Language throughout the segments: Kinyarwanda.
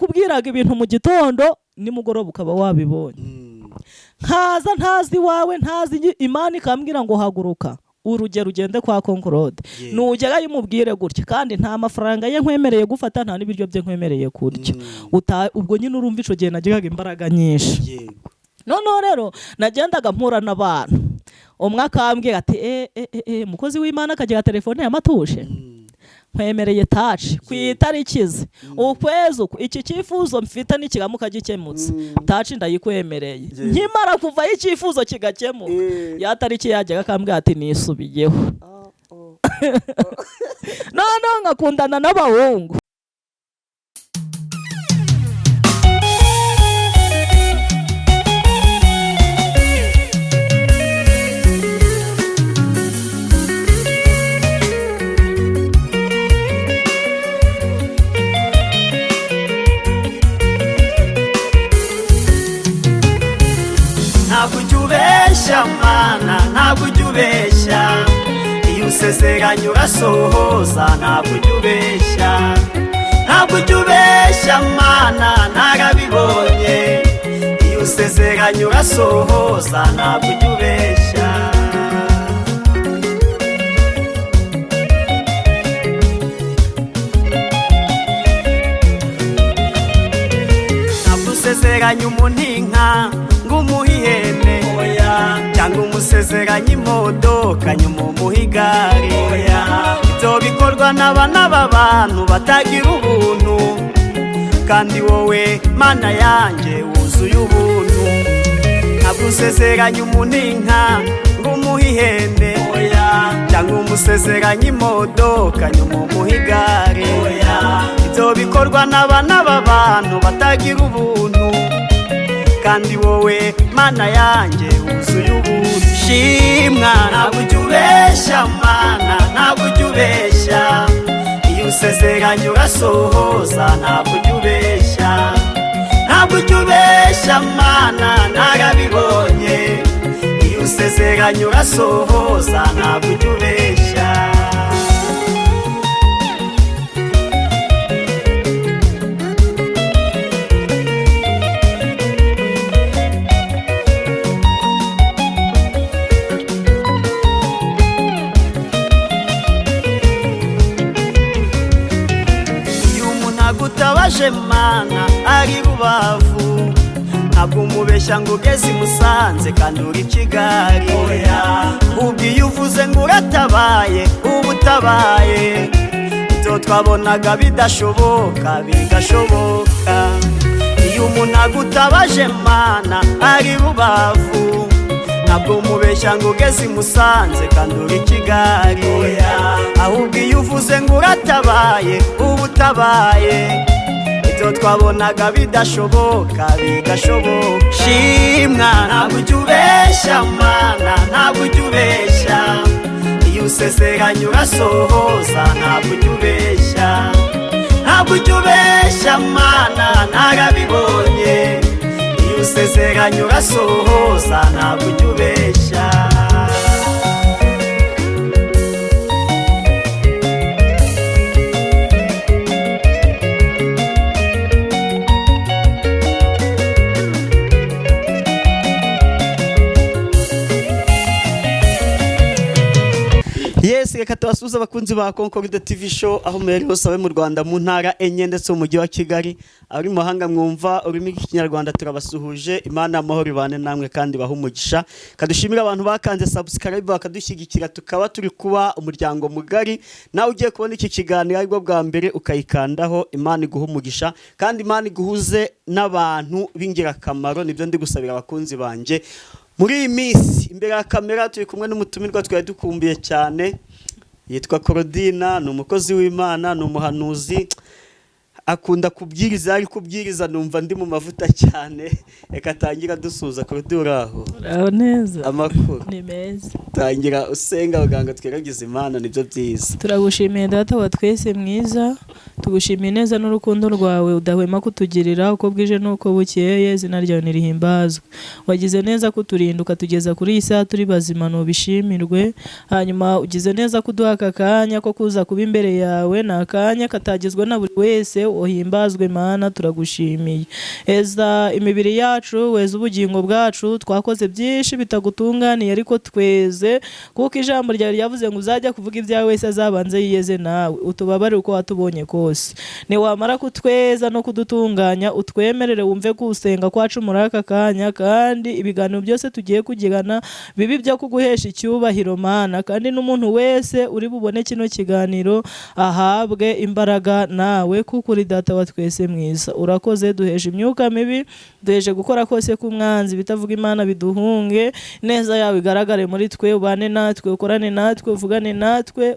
nakubwiraga ibintu mu gitondo nimugoroba ukaba wabibonye. Nkaza ntazi wawe ntazi Imana ikambwira ngo haguruka urugero ugende kwa Concord nugera yimubwire gutya kandi nta mafaranga ye nkwemereye gufata nta n'ibiryo bye nkwemereye kurya. Ubwo nyine urumva ico gihe nagiraga imbaraga nyinshi. Noneho rero nagendaga mpura n'abantu umwe akambwira ati mukozi w'Imana akagira telefone y'amatushe nkwemereye touch kwitarikize ukwezi iki cyifuzo mfite nikiramuka gikemutse touch ndayikwemereye nkimara kuva icyifuzo kigakemuka ya tariki yajyaga akambwira ati nisubiyeho. None ngakundana n'abahungu Mana ntabwo ujubeshya iyo usezeranye urasohoza ntabwo ujubeshya Mana narabibonye iyo usezeranye urasohoza ntabwo ujubeshya ntabwo usezeranye umuntu inka ngumuha ihene cyangwa umusezeranye imodoka nyuma umuha igare. Ibyo bikorwa n'abana b'abantu batagira ubuntu kandi wowe Mana yanjye wuzuye ubuntu. Ntabwo usezeranye umuntu inka ngo umuhe ihene cyangwa umusezeranye imodoka nyuma umuha igare. Ibyo bikorwa n'abana b'abantu batagira ubuntu kandi wowe Mana yanjye wuzuye ubuntu. Shimwa ntabwo ujubeshya Mana ntabwo ujubeshya iyo usezeranye urasohoza ntabwo ujubeshya Mana narabibonye iyo usezeranye urasohoza ntabwo ujubeshya. Mana ari Rubavu ntabwo umubeshya ngo ugeze Musanze kandi uri Kigali. Ubwiye uvuze ngo uratabaye ubu utabaye ibyo twabonaga bidashoboka bigashoboka. Iyo umuntu agutabaje Mana ari Rubavu ntabwo umubeshya ngo ugeze Musanze kandi uri Kigali. Ahubwo iyo uvuze ngo uratabaye ubu utabaye ibyo twabonaga bidashoboka bigashoboka. Shimwa ntabwo ujubeshya Mana ntabwo ujubeshya iyo usezeranye urasohoza ntabwo ujubeshya Mana narabibonye iyo usezeranye urasohoza ntabwo ujubeshya. Yes, reka tubasuhuze abakunzi ba Concord TV show aho muri hose abe mu Rwanda mu ntara enye ndetse mu mujyi wa Kigali. Ari mu mahanga mwumva ururimi rw'ikinyarwanda turabasuhuje. Imana amahoro ibane namwe kandi bahumugisha. Kadushimira abantu bakanze subscribe bakadushyigikira tukaba turi kuba umuryango mugari. Nawe ugiye kubona iki kiganiro aribwo bwa mbere ukayikandaho. Imana iguhumugisha kandi Imana iguhuze n'abantu b'ingirakamaro. Nibyo ndi gusabira abakunzi banje. Muri iyi minsi imbere ya kamera turi kumwe n'umutumirwa twari dukumbiye cyane yitwa Korodina. Ni umukozi w'Imana, ni umuhanuzi, akunda kubwiriza, ari kubwiriza numva ndi mu mavuta cyane. Reka tangira dusuza Korodina. Uraho? Uraho neza. Amakuru ni meza. Tangira usenga abaganga tweragize Imana nibyo byiza. Turagushimiye data wa twese mwiza, tugushimiye neza n'urukundo rwawe udahwema kutugirira uko bwije nuko bukeye. Izina ryawe nirihimbazwe. Wagize neza kuturinduka tugeza kuri iyi saa turi bazima n'ubishimirwe. Hanyuma ugize neza kuduha aka kanya ko kuza kuba imbere yawe, n'akanya katagizwe na buri wese uhimbazwe Mana turagushimiye. Eza imibiri yacu, weza ubugingo bwacu, twakoze byinshi bitagutunganiye ariko tweze kuko ijambo ryawe ryavuze ngo uzajya kuvuga ibyawe wese azabanze yiyeze nawe, utubabarire uko watubonye kose. Niwamara kutweza no kudutunganya utwemerere wumve gusenga kwacu muri aka kanya, kandi ibiganiro byose tugiye kugirana bibi byo kuguhesha icyubahiro Mana, kandi n'umuntu wese uri bubone kino kiganiro ahabwe imbaraga nawe kuko uri data wa twese mwiza. Urakoze, duheje imyuka mibi, duheje gukora kose k'umwanzi bitavuga Imana biduhunge, neza yawe igaragare muri twe, ubane natwe, ukorane natwe, uvugane natwe,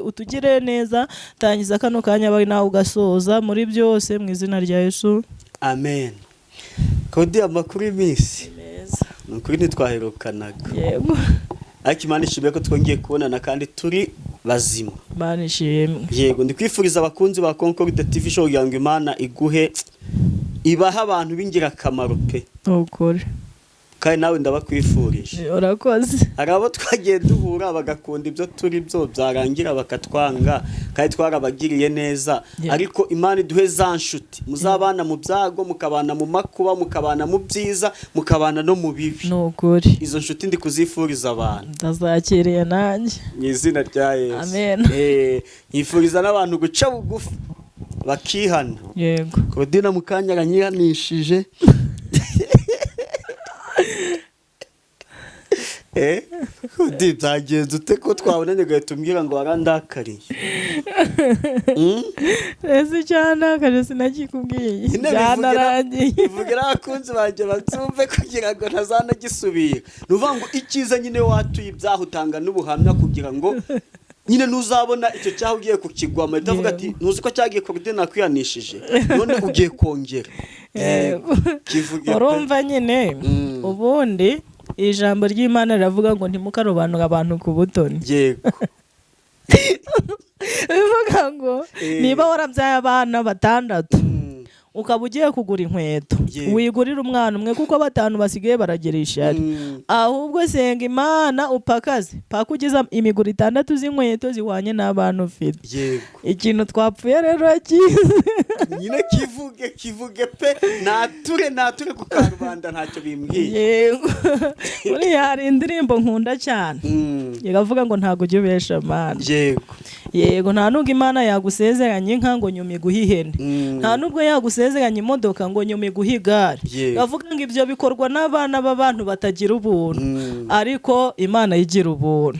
utugire neza. Tangiza kano kanya bawe nawe ugasoza muri byose mu izina rya Yesu, amen. Kodi amakuru y'iminsi neza nukuri ntitwaherukanaga, yego ariko Imana ishimwe ko twongeye kubonana kandi turi bazima. Imana ishimwe. Yego, ndikwifuriza abakunzi ba Concord TV show kugira ngo Imana iguhe ibaha abantu b'ingirakamaro pe, ukuri kandi nawe ndabakwifurije. urakoze. Hari abo twagiye duhura bagakunda ibyo turi byo, byarangira bakatwanga kandi twarabagiriye neza, ariko Imana iduhe za nshuti muzabana mu byago, mukabana mu makuba, mukabana mu byiza, mukabana no mu bibi. Nukuri Izo nshuti ndi kuzifuriza abantu, ndazakiriye nanjye mu izina rya Yesu. Amen. Nkifuriza n'abantu guca bugufi bakihana. Yego. Kodina mukanya aranyihanishije. Kodi byagenze ute ko twabonanye gahita umbwira ngo warandakariye? Ese cyane akaje sinakikubwiye. Byanarangiye. Bivugira abakunzi banjye batsumve kugira ngo ntazanagisubira. Nuvuga ngo icyiza nyine watuye ibyaha utanga n'ubuhamya kugira ngo nyine nuzabona icyo cyaha ugiye kukigwama itavuga ati ntuzi ko cyagiye Kodina nakwihanishije none ugiye kongera. Urumva nyine ubundi ijambo ry'Imana riravuga ngo ntimukarobanura abantu ku butoni. Yego. Bivuga ngo niba warabyaye abana 6 ukaba ugiye kugura inkweto, wigurira umwana umwe kuko 5 basigaye baragira ishari, ahubwo senga Imana upakaze paka ugiza imiguru 6 z'inkweto zihwanye n'abantu ufite. Yego. Ikintu twapfuye rero nyine kivuge pe, nature ku karubanda ntacyo bimbwiye. Yego. Muri hari indirimbo nkunda cyane iravuga ngo ntago ujye ubesha Mana. Yego, nta nubwo Imana yagusezeranye inka ngo nyuma iguhe ihene, nta nubwo yagusezeranye imodoka ngo nyuma iguhe igare. Bavuga ngo ibyo bikorwa n'abana b'abantu batagira ubuntu, ariko Imana igira ubuntu.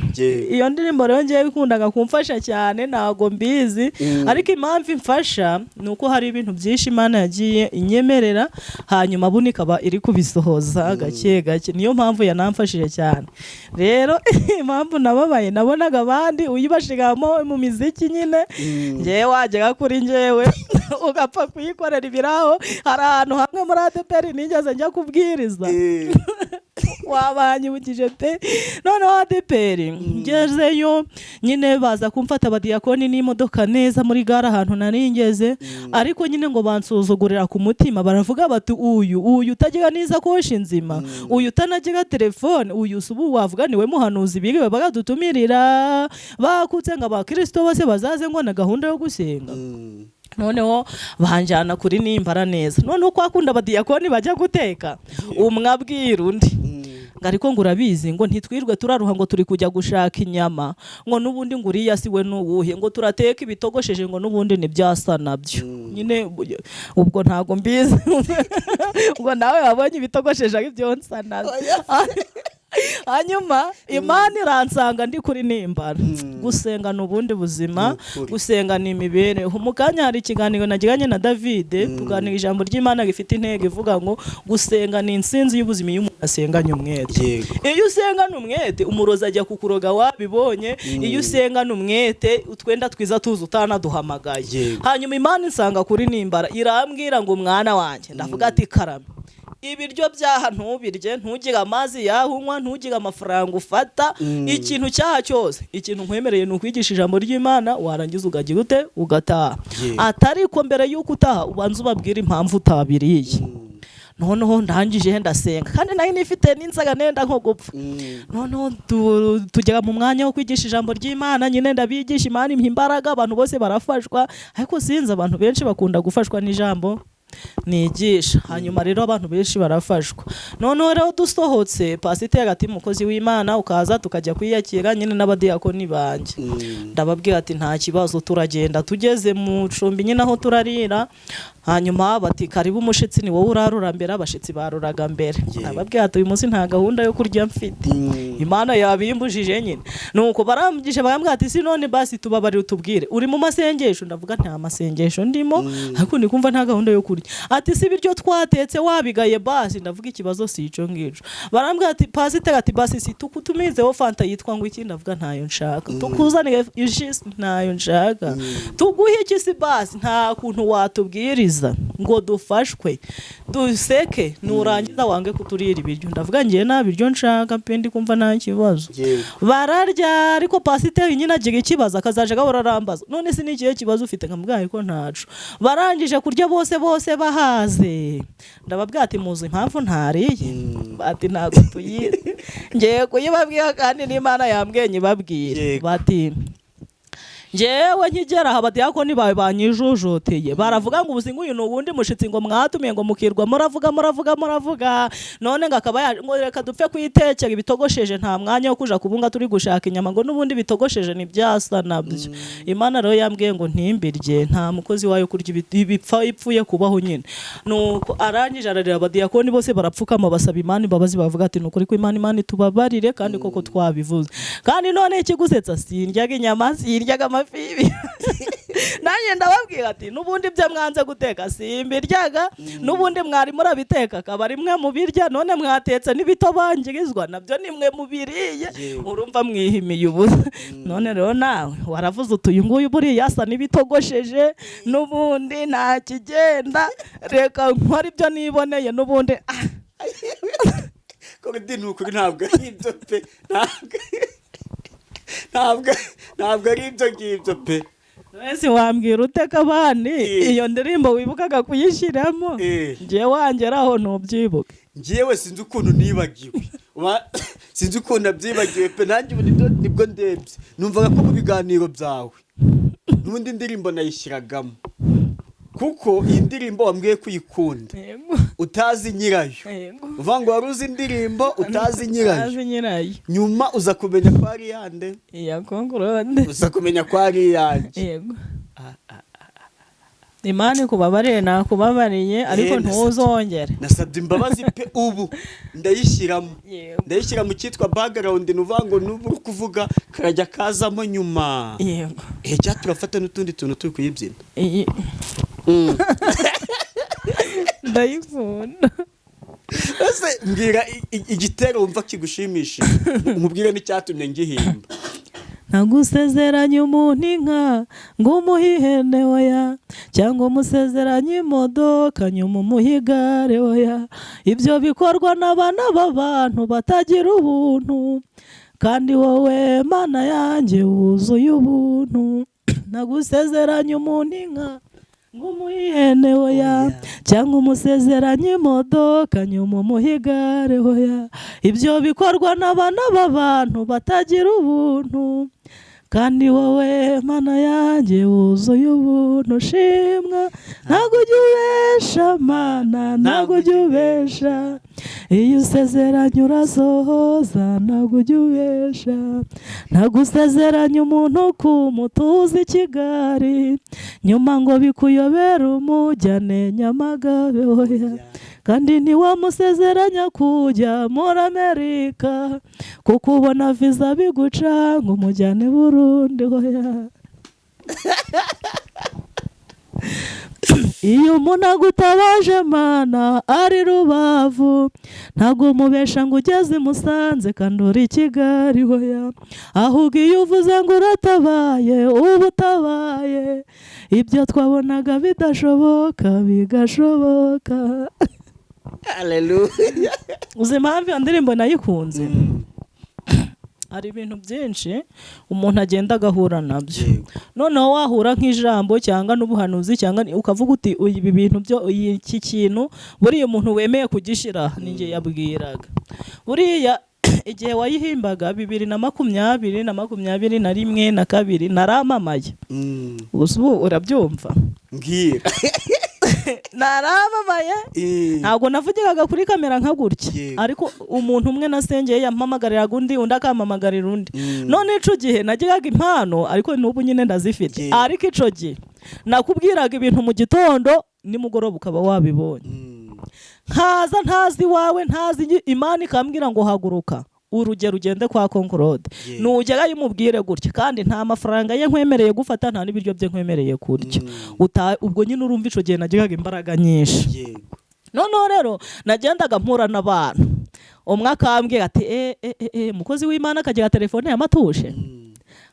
Iyo ndirimbo rero ngiye bikundaga kumfasha cyane, ntago mbizi, ariko impamvu imfasha ni uko hari ibintu byinshi Imana yagiye inyemerera hanyuma buno ikaba iri kubisohoza gake gake, niyo mpamvu yanamfashije cyane. Rero impamvu nababaye nabonaga abandi uyibashigamo mu miziki nyine, ngewe wagera kuri ngewe ugapfa kuyikorera ibiraho. Hari ahantu hamwe muri ADPR nigeze njya kubwiriza wabanyibukije pe, noneho ADPR ngezeyo nyine baza kumfata abadiyakoni n'imodoka neza muri gare ahantu naringeze, ariko nyine ngo bansuzugurira ku mutima, baravuga bati uyu utagira niza koshi nzima, uyu utanagira telefone, uyu subu wavuga niwe muhanuzi biriwe bagadutumirira bakutse ngo abakristo bose bazaze ngo na gahunda yo gusenga. Noneho banjana kuri nimbara neza, noneho kwakunda abadiyakoni bajya guteka umwe abwira undi ariko ngo urabizi ngo ntitwirwe turaruha ngo turi kujya gushaka inyama, ngo nubundi ngo uriya siwe n'uwuhe, ngo turateka ibitogosheje ngo nubundi nibyasa nabyo. Nyine ubwo ntago mbizi ngo nawe wabonye ibitogosheje ibyo nsa nabyo. Hanyuma Imana iransanga ndi kuri nimbara. Gusenga n'ubundi buzima, gusenga ni imibereho. Mu kanya hari ikiganiro nagiranye na David, tuganira ijambo ry'Imana gifite intego ivuga ngo gusenga ni insinzi y'ubuzima iyo umuntu asenganye umwete. Iyo usengana umwete umurozi ajya kukuroga wabibonye, iyo usengana umwete utwenda twiza tuzi utanaduhamagaye. Hanyuma Imana insanga kuri nimbara irambwira ngo mwana wanjye, ndavuga ati karame, ibiryo byaha ntubirye, ntugire amazi yahunywa, ntugire amafaranga ufata, ikintu cyaha cyose, ikintu nkwemereye ni ukwigisha ijambo ry'Imana, warangiza ugagira ute ugataha. Atari ko mbere y'uko utaha ubanza ubabwira impamvu utabiriye. noneho ndangije ndasenga kandi nayo nifite n'insaga nenda nko gupfa noneho tujya mu mwanya wo kwigisha ijambo ry'Imana nyine ndabigisha Imana impa imbaraga abantu bose barafashwa ariko sinzi abantu benshi bakunda gufashwa n'ijambo nigisha hanyuma rero abantu benshi barafashwa noneho rero dusohotse pasiteri agati mukozi w'Imana ukaza tukajya kwiyakira nyine n'abadiyakoni banjye ndababwira ati nta kibazo turagenda tugeze mu cumbi nyine aho turarira hanyuma bati karibu umushitsi ni wowe urarura mbere abashitsi baruraga mbere ndababwira ati uyu munsi nta gahunda yo kurya mfite Imana yabimbujije nyine nuko barambije bagambwira ati si none basi tubabarira utubwire uri mu masengesho ndavuga nta masengesho ndimo ariko ndi kumva nta gahunda yo kurya ati si biryo twatetse wabigaye basi ndavuga ikibazo si ico ngico barambwira ati pasiteri ati basi si tukutumizeho fanta yitwa ngo iki ndavuga ntayo nshaka tukuzanire ishisi ntayo nshaka tuguhe iki si basi nta kuntu watubwiriza ngo dufashwe duseke nurangiza wange kuturira ibiryo ndavuga ngiye nta biryo nshaka pe ndi kumva nta kibazo bararya ariko pasiteri nyine agira ikibazo akazaje gahorarambaza none si n'ikihe kibazo ufite nkamubwaye ko ntaco barangije kurya bose bahaze ndababwira ati muzi impamvu ntariye bati ntago tuyire ngiye kuyibabwira kandi n'Imana yambwiye nyibabwire bati jewe nkigera aha badiyakoni bawe banyijujuteye baravuga ngo ubuzingu uyu n'ubundi mushitsi ngo mwatumiye ngo mukirwa muravuga none ngakaba ngo reka dupfe kuyitekera ibitogosheje nta mwanya wo kuja kubunga turi gushaka inyama ngo n'ubundi bitogosheje nibyasa nabyo Imana rero yambwiye ngo ntimbirye nta mukozi wayo kurya ibipfa ipfuye kubaho nyine nuko arangije ararira abadiyakoni bose barapfukama basaba Imana imbabazi bavuga ati nukuri ko Imana tubabarire kandi koko twabivuze kandi none ikigusetsa sindyaga inyama sindyaga amafibi nanjye ndababwira ati n'ubundi byo mwanze guteka simbiryaga n'ubundi mwari murabiteka akaba rimwe mu birya none mwatetse n'ibitobangirizwa nabyo nimwe mubiriye urumva mwihimiye ubusa none rero nawe waravuze utuye nguyu buriya asa n'ibitogosheje n'ubundi nta kigenda reka nkora ibyo niboneye n'ubundi ko ndi nukuri ntabwo ari ibyo pe ntabwo ari ibyo ngibyo pe wese wambwira uteka abandi iyo ndirimbo wibukaga kuyishyiramo ngiye wangeraho ntubyibuke ngiyewe sinzi ukuntu nibagiwe sinzi ukuntu nabyibagiwe pe nanjye ubu nibwo ndebye numvaga ko mu biganiro byawe n'ubundi ndirimbo nayishyiragamo kuko iyi ndirimbo wambwiye kuyikunda utazi nyirayo uvuga ngo wari uzi indirimbo utazi nyirayo nyuma uza kumenya ko ari yande uza kumenya ko ari yanjye Imana ikubabarire nakubabariye ariko ntuzongere nasabye imbabazi pe ubu ndayishyira mu cyitwa background nuvuga ngo nubu kuvuga karajya kazamo nyuma cya turafata n'utundi tuntu turi kuyibyina ndayikunda ese mbwira igitero wumva kigushimisha umubwire n'icyatumye ngihimba ntagusezeranye umuntu inka ngo umuhe ihene oya cyangwa umusezeranye imodoka nyuma umuhe igare oya ibyo bikorwa n'abana b'abantu batagira ubuntu kandi wowe Mana yanjye wuzuye ubuntu ntagusezeranye umuntu inka ngo umuhe ihene oya cyangwa umusezeranye imodoka nyuma umuhe igare oya ibyo bikorwa n'abana b'abantu batagira ubuntu kandi wowe Mana yanjye wuzuye ubuntu shimwa ntabwo ujya ubesha Mana ntabwo ujya ubesha iyo usezeranye urasohoza ntabwo ujya ubesha ntagusezeranye umuntu kumutuza i Kigali nyuma ngo bikuyobera umujyane Nyamagabe oya kandi ntiwamusezeranya kujya muri Amerika kuko ubona visa biguca ngo umujyane Burundi oya iyo umuntu agutabaje Mana ari Rubavu ntabwo umubesha ngo ugeze i Musanze kandi uri i Kigali oya ahubwo iyo uvuze ngo uratabaye uba utabaye ibyo twabonaga bidashoboka bigashoboka Haleluya uzi impamvu iyo ndirimbo nayikunze hari ibintu byinshi umuntu agenda agahura nabyo, noneho wahura nk'ijambo cyangwa n'ubuhanuzi cyangwa ukavuga uti ibi bintu byo iki kintu buriya umuntu wemeye kugishira ninjye yabwiraga. Buriya igihe wayihimbaga 2020 na 2021 na 2 naramamaye. Ubu urabyumva mbwira naramamaye ntabwo navugigaga kuri kamera nka gutya, ariko umuntu umwe nasengeye yampamagariraga undi akampamagarira undi. None ico gihe nagigaga impano, ariko n'ubu nyine ndazifite, ariko ico gihe nakubwiraga ibintu mu gitondo nimugoroba ukaba wabibonye. Nkaza ntazi wawe ntazi Imana ikambwira ngo haguruka urugero ugende kwa Concord, nugera yimubwire gutya, kandi nta mafaranga ye nkwemereye gufata, nta n'ibiryo bye nkwemereye kurya. Ubwo nyine urumva ico gihe nagigaga imbaraga nyinshi. Noneho rero nagendaga mpura n'abantu, umwe akambwira ati mukozi w'Imana akagira telefone ya matushe,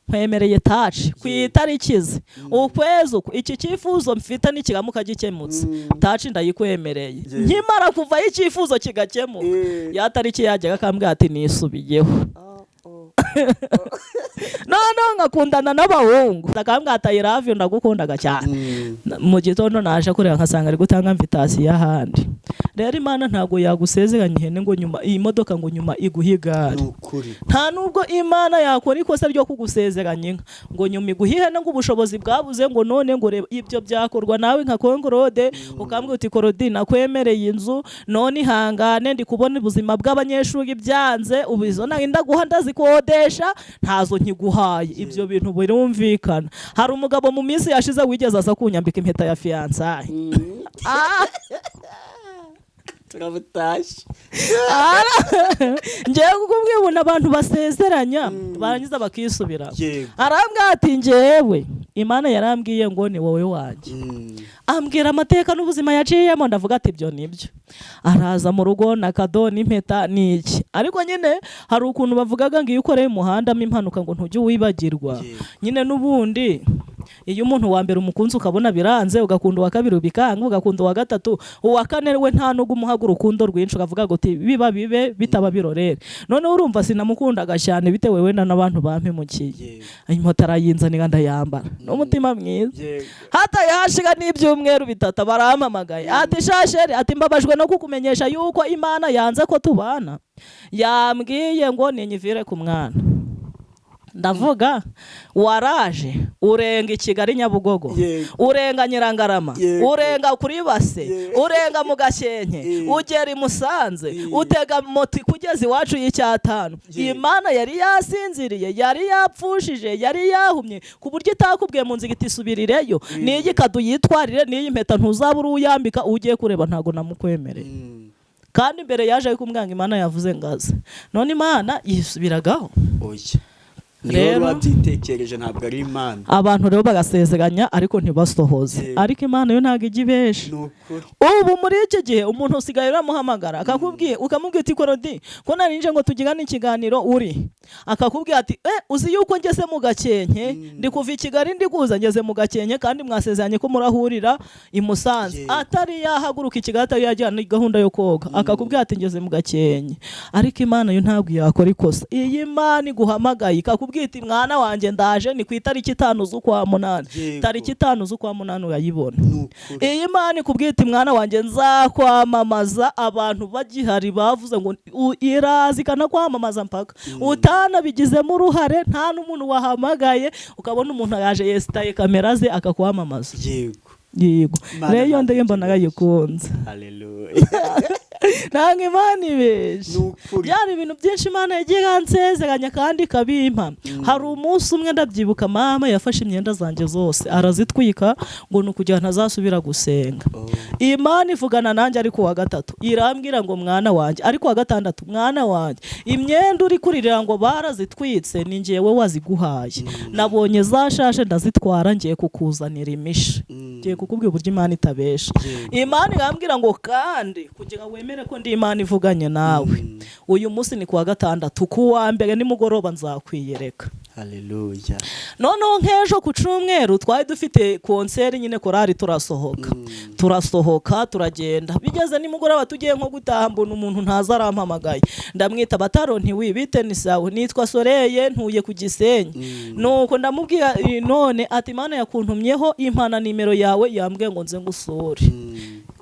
nkwemereye touch ku itarikize ukwezi iki cyifuzo mfite nikigamuka gikemutse, touch ndayikwemereye. Nkimara kuva y'icyifuzo kigakemuka, ya tariki yajyaga akambwira ati nisubiyeho. Noneho ngakundana n'abahungu, akambwira ati I love you, ndagukundaga cyane. Mu gitondo naje kureba nkasanga ari gutanga invitation y'ahandi. Rero Imana ntago yagusezeranya ihene ngo nyuma iyi modoka ngo nyuma iguhigare. Nta nubwo Imana yakora ikosa ryo kugusezeranya inka ngo nyuma iguhihene ngo ubushobozi bwabuze ngo none ngo reba ibyo byakorwa nawe nka Concord, ukambwira uti Korodi nakwemereye inzu, none ihangane ndi kubona ubuzima bw'abanyeshuri byanze, ubizo narinda guha ndazikodesha ntazo nkiguhaye. Ibyo bintu birumvikana. Hari umugabo mu minsi yashize wigeze aza kunyambika impeta ya fiançailles. Turabutashi ngiye kukubwira ubona abantu basezeranya barangiza bakisubira. Arambwira ati njyewe Imana yarambwiye ngo ni wowe wanjye. Ambwira amateka n'ubuzima yaciyemo, ndavuga ati byo nibyo. Araza mu rugo na kado n'impeta niki, ariko nyine hari ukuntu bavugaga ngo iyo ukoreye umuhanda impanuka ngo ntujye wibagirwa. Nyine n'ubundi iyo umuntu wa mbere umukunzi ukabona biranze, ugakunda uwa kabiri ubikanga, ugakunda uwa gatatu, uwa kane we nta nubwo umuhaga urukundo rwinshi, ukavuga ngo biba bibe bitaba birorere. None urumva sinamukundaga cyane bitewe wenda n'abantu bampemukiye. Impota arayinzanira ndayambara n'umutima mwiza. Hata yashiga n'ibyumweru bitatu barampamagaye ati shasheri, ati mbabajwe no kukumenyesha yuko Imana yanze ko tubana, yambwiye ngo ninyivire ku mwana. Ndavuga waraje urenga Kigali Nyabugogo, urenga Nyirangarama, urenga kuri Base, urenga mu Gakenke, ugera i Musanze, utega moto kugeza iwacu y'Icyatanu. Imana yari yasinziriye, yari yapfushije, yari yahumye ku buryo itakubwiye mu nzira itisubirireyo, niyi kadu yitwarire, niyi impeta ntuzabura uyambika, ugiye kureba ntago namukwemereye. Kandi imbere yaje kumbwanga Imana yavuze ngaze, none Imana yisubiragaho. Rero batitekereje ntabwo ari Imana. Abantu rero bagasezeranya ariko ntibasohoze, ariko Imana yo ntago igibesha. Ubu muri iki gihe umuntu usigaye uramuhamagara akakubwiye, ukamubwira ati Korodi ko narinje ngo tugirane ikiganiro uri, akakubwira ati uzi yuko ngeze mu Gakenke, ndi kuva i Kigali ndi kuza ngeze mu Gakenke, kandi mwasezeranye ko murahurira i Musanze. Atari yahaguruka i Kigali atari yajyana gahunda yo koga, akakubwira ati ngeze mu Gakenke. Ariko Imana yo ntabwo yakora ikosa. Iyi Imana iguhamagaye ikakubwira iti mwana wanjye ndaje ni ku itariki 5 z'ukwa munani, tariki 5 z'ukwa munani urayibona. Iyi Imana ikubwira iti mwana wanjye nzakwamamaza, abantu bagihari bavuze ngo irazi kana kwamamaza mpaka utanabigizemo uruhare, nta n'umuntu wahamagaye, ukabona umuntu yaje yesitaye kamera ze akakwamamaza. Yego rero ndirimbo nagayikunze. Haleluya. Nanga Imana ibeshe. Byari ibintu byinshi Imana yagiye ansezeranya kandi kabimpa. Hari umunsi umwe ndabyibuka mama yafashe imyenda zanjye zose arazitwika ngo nukujya ntazasubira gusenga. Imana ivugana nanjye ariko wa gatatu irambwira ngo mwana wanjye, ariko wa gatandatu mwana wanjye imyenda uri kuririra ngo barazitwitse ni njyewe waziguhaye. Nabonye zashashe ndazitwara ngiye kukuzanira imisha. Ngiye kukubwira uburyo Imana itabesha. Imana irambwira ngo kandi kugira wemere ko ndi Imana ivuganye nawe, uyu munsi ni kuwa gatandatu, kuwa mbere nimugoroba nzakwiyereka. haleluya. noneho nk'ejo ku cyumweru twari dufite konseri nyine korari turasohoka turagenda bigeze nimugoroba tugiye nko gutaha mbona umuntu ntaza arampamagaye ndamwita Bataro ntiwibite ni sawa nitwa Soreye ntuye ku Gisenyi nuko ndamubwira none ati Imana yakuntumyeho impana nimero yawe yambwiye ngo nze ngusure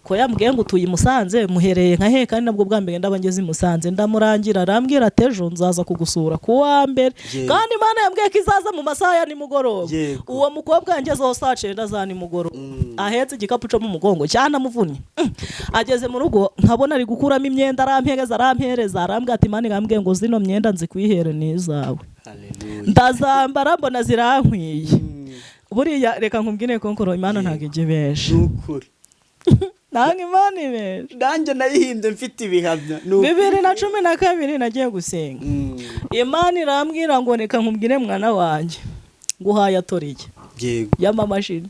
ko yambwiye ngo utuye Musanze muhereye nka he kandi nabwo bwa mbere ndabangeze Musanze ndamurangira arambwira ati ejo nzaza kugusura ku wa mbere kandi Imana yambwiye ko izaza mu masaha ya nimugoroba uwo mukobwa yangezeho saa 9 za nimugoroba ahetse igikapu cyo mu mugongo cyane amuvunnye ageze mu rugo nkabona ari gukuramo imyenda arampereza arambwira ati Imana yambwiye ngo zino myenda nzikwihere nizawe ndazambara mbona zirankwiye buriya reka nkubwire konkoro Imana ntago igibesha nukuri nanga Imana ibesha nanjye nayihinze mfite ibihamya 2012 nagiye gusenga Imana irambwira ngo reka nkubwire mwana wanjye nguhaye atoriye y'amamashini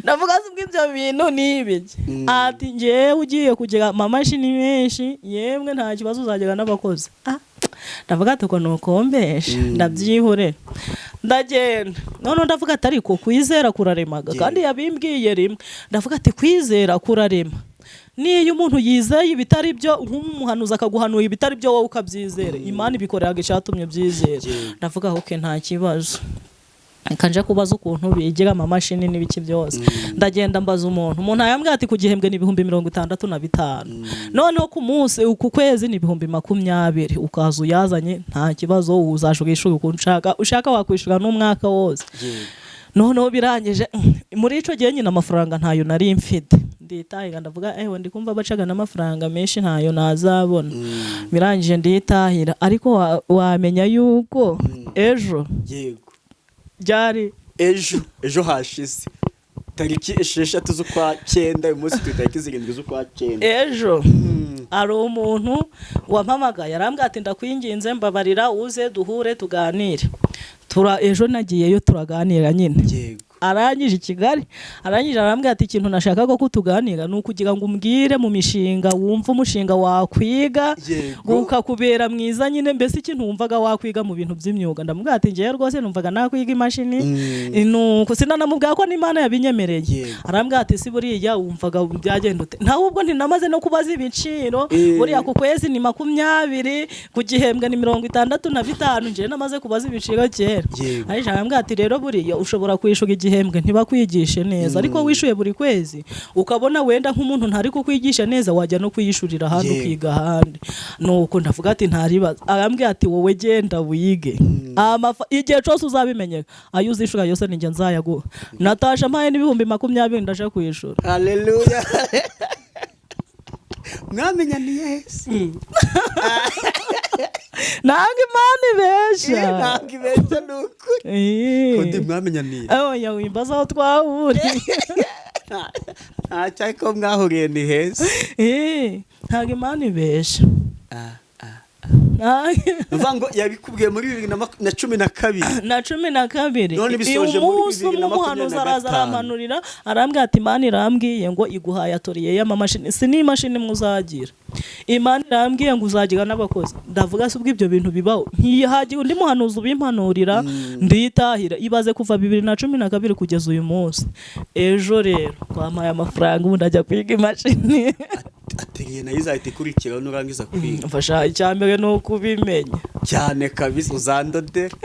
ndavuga se ibyo bintu nibiki ati ngewe ugiye kugira amamashini menshi yemwe nta kibazo uzagera n'abakozi ndavuga ati ko nukombesha ndabyihorera ndagenda none ndavuga ati ariko kwizera kuraremaga kandi yabimbwiye rimwe ndavuga ati kwizera kurarema niyo umuntu yizeye ibitari byo nk'umuhanuzi akaguhanura ibitari byo wowe ukabyizera Imana ibikoreraga icyatumye byizera ndavuga okay nta kibazo kanje kubaza ukuntu bigira amamashini n'ibiki byose ndagenda mbaza umuntu ayambwira ati ku gihembwe ni 65,000 noneho ku munsi ku kwezi ni 20,000 ukaza uyazanye nta kibazo uzashugishura ukuntu ushaka wakwishura n'umwaka wose noneho birangije muri ico gihe nyine amafaranga ntayo nari mfite nditahira ndavuga ndi kumva bacaga n'amafaranga menshi ntayo nazabona birangije nditahira ariko wamenya yuko ejo byari ejo hashize tariki 6 z'ukwa 9 uyu munsi tariki 7 z'ukwa 9 ejo ari umuntu wampamagaye arambwira ati ndakwinginze mbabarira uze duhure tuganire ejo nagiyeyo turaganira nyine arangije Kigali arangije arambwira ati ikintu nashakaga ko tuganira ni ukugira ngo umbwire mu mishinga wumva umushinga wakwiga ukakubera mwiza nyine mbese ikintu wumvaga wakwiga mu bintu by'imyuga ndamubwira ati ngiye rwose numvaga nakwiga imashini nuko sinanamubwira ko n'Imana yabinyemereye arambwira ati si buriya wumvaga byagenda ute ntahubwo ntinamaze no kubaza ibiciro buriya ku kwezi ni 20 ku gihembwe ni 65 ngiye namaze kubaza ibiciro kera ariko arambwira ati rero buriya ushobora kwishuga igihembwe ntibakwigishe neza ariko wishuye buri kwezi ukabona wenda nk'umuntu ntari kukwigisha neza wajya no kwiyishurira handi ukiga handi nuko ndavuga ati ntaribaza arambwira ati wowe genda wige igihe cyose uzabimenyeka ayo uzishura yose ninjye nzayaguha natasha mpaye n'20,000 ndaje kwishura haleluya mwamenyaniye Yesu nanga Imana ibesha nanga ibesha nukuri kundi mwamenyaniye oya wimbaza aho twahuriye cyako mwahuriye ni heza nanga Imana ibesha Mvango yabikubwiye muri 2012 none bisoje muri 2025 araza aramanurira arambwira ati Imana irambwiye ngo iguhaye atoriye y'amamashini si n'imashini muzagira Imana irambwiye ngo uzagira n'abakozi ndavuga se ubwo ibyo bintu bibaho ntihagiye undi muhanuzi ubimpanurira nditahira ibaze kuva 2012 kugeza uyu munsi ejo rero twamaye amafaranga ubu ndajya kwiga imashini ateriye nayo izahita ikurikira nurangiza kwiga mfasha icyambere no kubimenya cyane kabisa uzandodera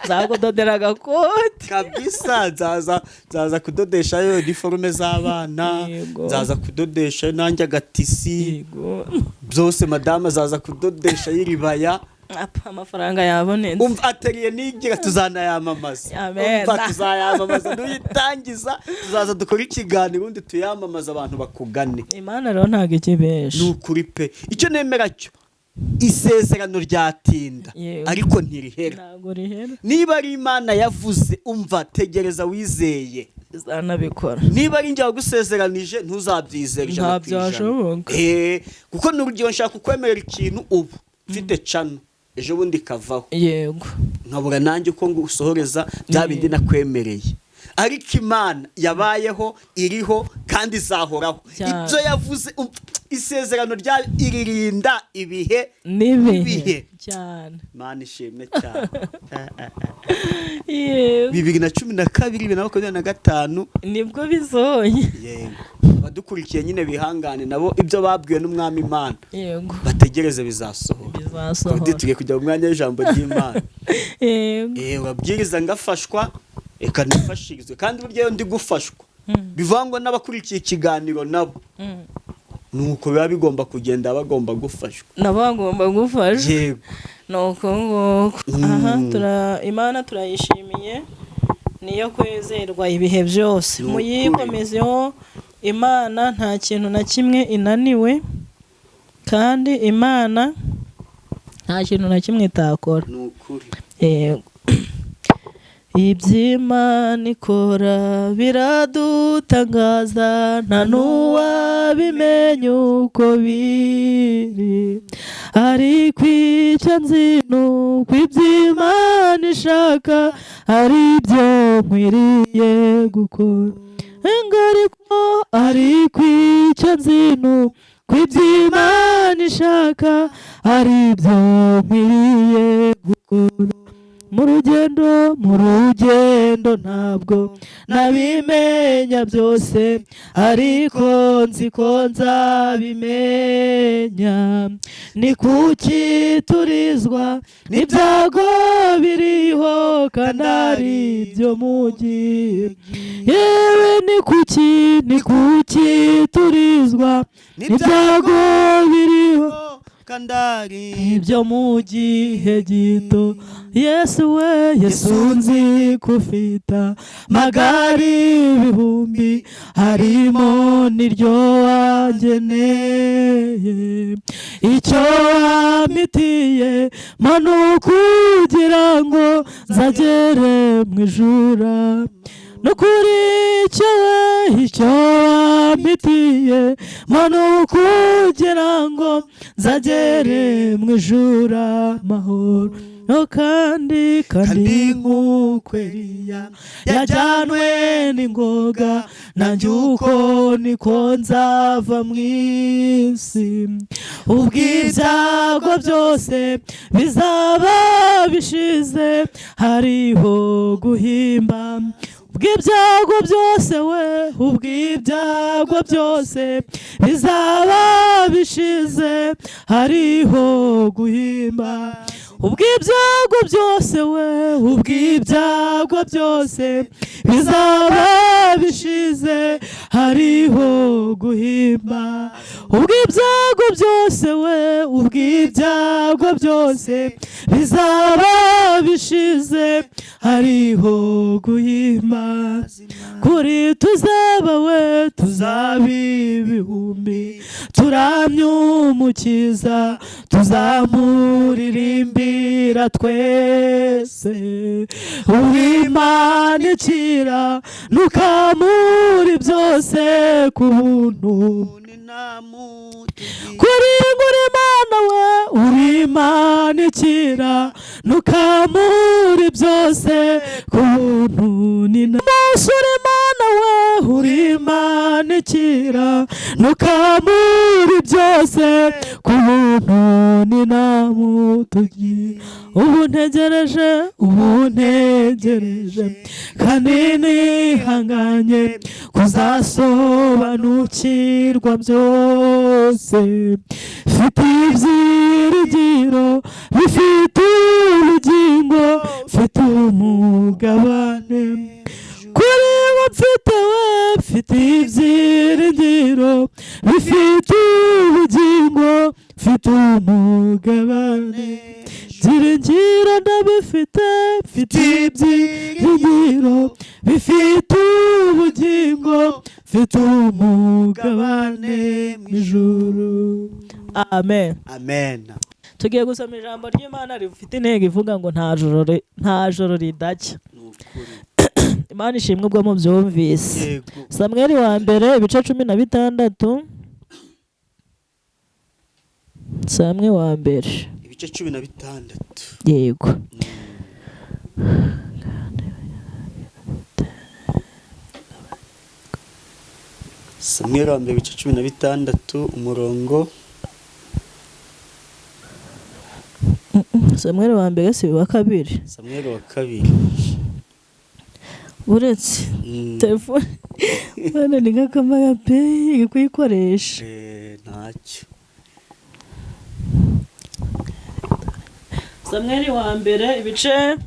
zakudodera agakoti kabisa zaza kudodesha yo uniforme z'abana zaza kudodesha nanjye agatisi byose madama zaza kudodesha y'iribaya amafaranga yabonetse umva ateriye nigira tuzanayamamaza umva tuzayamamaza nuyitangiza tuzaza dukora ikiganiro undi tuyamamaza abantu bakugane Imana rero ntago ikibesha nukuri pe icyo nemera cyo isezerano ryatinda ariko ntirihera ntago rihera niba ari Imana yavuze umva tegereza wizeye izanabikora niba ari njye wagusezeranije ntuzabyizera nta byashoboka kuko n'urugero nshaka kukwemerera ikintu ubu mfite cano ejo bundi kavaho yego nkabura nanjye uko ngusohoreza bya bindi nakwemereye ariko Imana yabayeho, iriho kandi izahoraho. Ibyo yavuze isezerano ryayo iririnda ibihe n'ibihe cyane. Imana ishimwe cyane. 2012 2025 nibwo bizoye. Yego, abadukurikiye nyine bihangane nabo ibyo babwiwe n'umwami Imana. Yego, bategereze bizasohora. Tugiye kujya mu mwanya w'ijambo ry'Imana. Yego, babwiriza ngafashwa, eka nifashirizwe, kandi buryo ndi gufashwa bivangwa n'abakurikiye ikiganiro nabo. Nuko biba bigomba kugenda, bagomba gufashwa, nabagomba gufashwa. Yego, nuko nguko. Aha Imana turayishimiye, niyo kwezerwa ibihe byose. Muyikomezeho, Imana nta kintu na kimwe inaniwe, kandi Imana nta kintu na kimwe itakora. nukuri. Yego, iby'Imana ikora biradutangaza, nta n'uwabimenya uko biri, ariko icyo nzi nuko iby'Imana ishaka ari byo nkwiriye gukora. Ariko icyo nzi nuko iby'Imana ishaka ari byo nkwiriye gukora. Mu rugendo ntabwo nabimenya byose, ariko nzi ko nzabimenya. Ni kuki turizwa n'ibyago biriho, kandi ari byo mu gihe. Yewe ni kuki turizwa n'ibyago biriho, kandi ari ibyo mu gihe gito. Yesu nzi kufita magari ibihumbi, harimo n'iryo wangeneye. Icyo wamitiye manu kugira ngo nzagere mu ijuru. Nukuri icyo wamitiye manu kugira ngo nzagere mu ijuru amahoro. Kandi nk'uko Eliya yajyanwe n'ingoga, nanjye uko niko nzava mu isi. Ubwo ibyago byose bizaba bishize, hariho guhimba. Ubw'ibyago byose bizaba bishize, hariho guhimba. Ubw'ibyago byose bizaba bishize, hariho guhimba. Ubw'ibyago byose bizaba bishize, hariho guhimba. Kuri tuzaba ibihumbi, turamya Umukiza, tuzamuririmbira twese. Uw'Imana ikira nukamuri byose ku buntu. Kuri Imana uri Imana ikira nukamuri byose ku buntu. Uri Imana uri Imana ikira nukamuri byose ku buntu. Ni namutugiye ubu ntegereje kandi nihanganye kuzasobanukirwa byose. Mfite ibyiringiro bifite ubugingo, mfite umugabane kuri wo. Mfite ibyiringiro bifite ubugingo, mfite umugabane. Byiringiro ndabifite, mfite ibyiringiro bifite ubugingo, mfite umugabane mu ijuru. Amen. Tugiye gusoma ijambo ry'Imana rifite intego ivuga ngo nta joro ridacya. Imana ishimwe ubwo mubyumvise. Samweli wa mbere ibice 16. Samweli wa mbere ibice 16. Yego. Samweli wa mbere ibice 16 umurongo Samweli wa mbere si wa kabiri. Samweli wa kabiri Uretse telefone bana ni nk'akamara pe kuyikoresha. ntacyo. Samweli wa mbere igice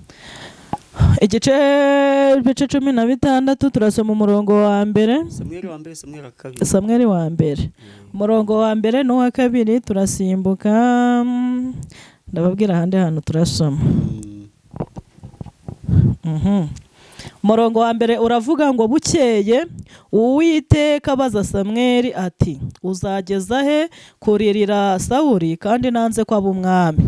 16 turasoma umurongo wa mbere. Samweli wa mbere Samweli wa kabiri. Samweli wa mbere umurongo wa mbere n'uwa kabiri turasimbuka ndababwira ahandi hantu turasoma. Umurongo wa mbere uravuga ngo bukeye Uwiteka abaza Samweli ati uzageza he kuririra Sawuli kandi nanze ko aba umwami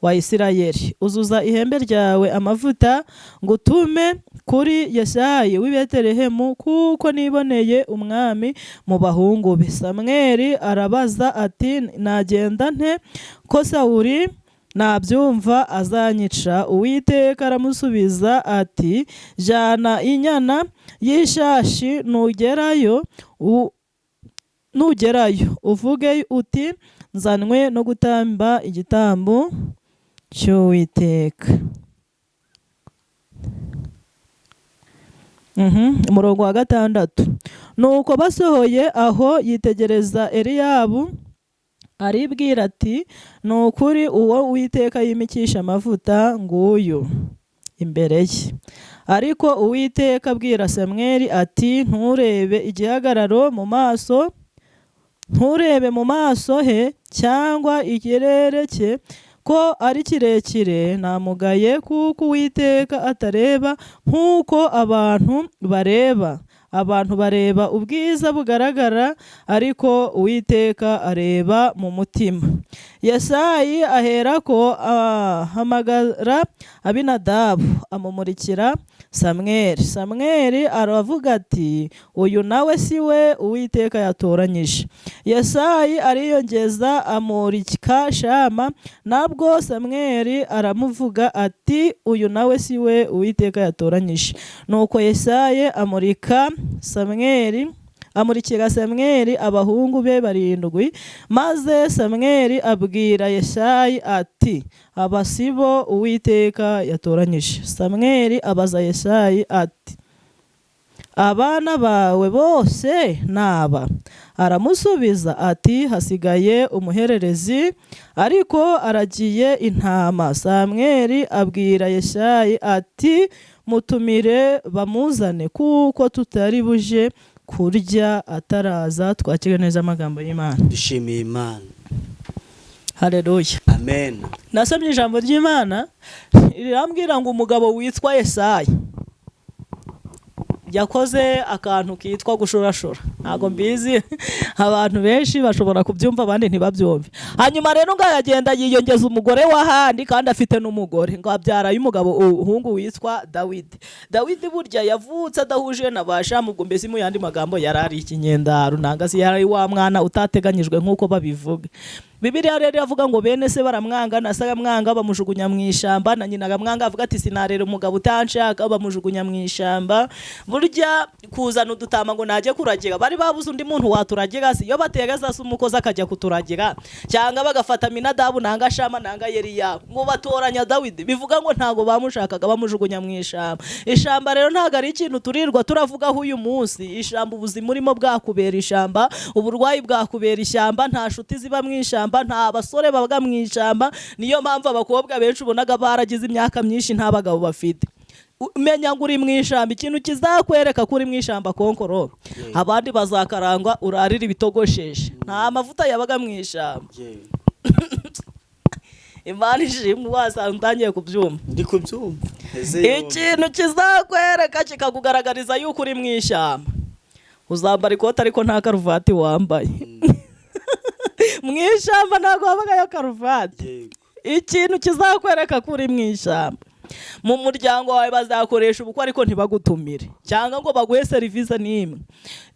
wa Isirayeli? Uzuza ihembe ryawe amavuta ngo utume kuri Yesayi w'i Betelehemu kuko niboneye umwami mu bahungu be. Samweli arabaza ati nagenda nte ko Sawuli nabyumva azanyica? Uwiteka aramusubiza ati jana inyana y'ishashi nugerayo uvuge uti nzanwe no gutamba igitambo cy'Uwiteka. Umurongo wa 6 nuko basohoye aho yitegereza Eliyabu aribwira ati nukuri uwo Uwiteka yimikisha amavuta nguyu imbere ye. Ariko Uwiteka abwira Samweli ati nturebe igihagararo mu maso, nturebe mu maso he cyangwa ikirere cye ko ari kirekire, namugaye kuko Uwiteka atareba nk'uko abantu bareba. Abantu bareba ubwiza bugaragara ariko Uwiteka areba mu mutima. Yesayi aherako ahamagara Abinadabu amumurikira Samweli. Samweli aravuga ati uyu nawe si we Uwiteka yatoranyije. Yesayi ariyongeza amurika Shama, nabwo Samweli aramuvuga ati uyu nawe si we Uwiteka yatoranyije. Nuko Yesayi amurikira Samweli abahungu be 7, maze Samweli abwira Yesayi ati aba sibo Uwiteka yatoranyije. Samweli abaza Yesayi ati abana bawe bose naba? Aramusubiza ati hasigaye umuhererezi ariko aragiye intama. Samweli abwira Yesayi ati mutumire bamuzane kuko tutari buje kurya ataraza. Twakire neza amagambo y'Imana. Dushimiye Imana. Haleluya. Amen. Nasomye ijambo ry'Imana rirambwira ngo umugabo witwa Yesayi yakoze akantu kitwa gushorashora. Ntago mbizi abantu benshi bashobora kubyumva abandi ntibabyumve. Hanyuma rero ngayagenda yiyongeza umugore w'ahandi kandi afite n'umugore ngo abyara y'umugabo uhungu witwa Dawidi. Dawidi burya yavutse adahuje na Bashamu, ubwo mbese mu yandi magambo yarari ikinyendaro, nangasi yari wa mwana utateganyijwe nk'uko babivuga. Bibiliya rero yavuga ngo bene se baramwanga, na se aramwanga bamujugunya mu ishamba, na nyina aramwanga avuga ati sinarera umugabo utanshaka, bamujugunya mu ishamba. Burya kuzana udutama ngo naje kuragira, bari babuze undi muntu waturagira, si yo bategeza se umukozi akajya kuturagira, cyangwa bagafata Aminadabu nanga Shama nanga Eliyabu ngo batoranya Dawidi. Bivuga ngo ntago bamushakaga, bamujugunya mu ishamba. Ishamba rero ntago ari ikintu turirwa turavugaho uyu munsi. Ishamba ubuzima urimo bwakubera ishamba, uburwayi bwakubera ishamba, nta nshuti ziba mu ishamba, nta basore babaga mu ishamba. Niyo mpamvu abakobwa benshi ubonaga baragize imyaka myinshi nta bagabo bafite. Menya ngo uri mu ishamba, ikintu kizakwereka kuri mu ishamba konkoro. Abandi bazakarangwa urarira ibitogosheje, nta mavuta yabaga mu ishamba. Imana ishimwe wasantangiye kubyumva. Ndi kubyumva. Ikintu kizakwereka kikakugaragariza yuko uri mu ishamba, uzambara ikoti ariko nta karuvati wambaye. Mu ishamba ntago habagayo karuvati. Ikintu kizakwereka kuri mu ishamba mu muryango wawe bazakoresha ubukwe ariko ntibagutumire cyangwa ngo baguhe serivisi n'imwe.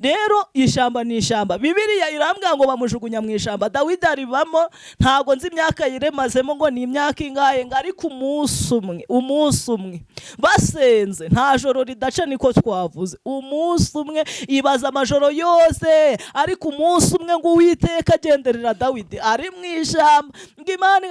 Rero ishyamba ni ishyamba. Bibiliya irambwira ngo bamujugunya mu ishyamba. Dawidi aribamo, ntabwo nzi imyaka yiremazemo ngo ni imyaka ingahe, ngo ariko umunsi umwe basenze nta joro ridaca, niko twavuze. Umunsi umwe ibaza amajoro yose, ariko umunsi umwe ngo Uwiteka agenderera Dawidi ari mu ishyamba, ngo Imana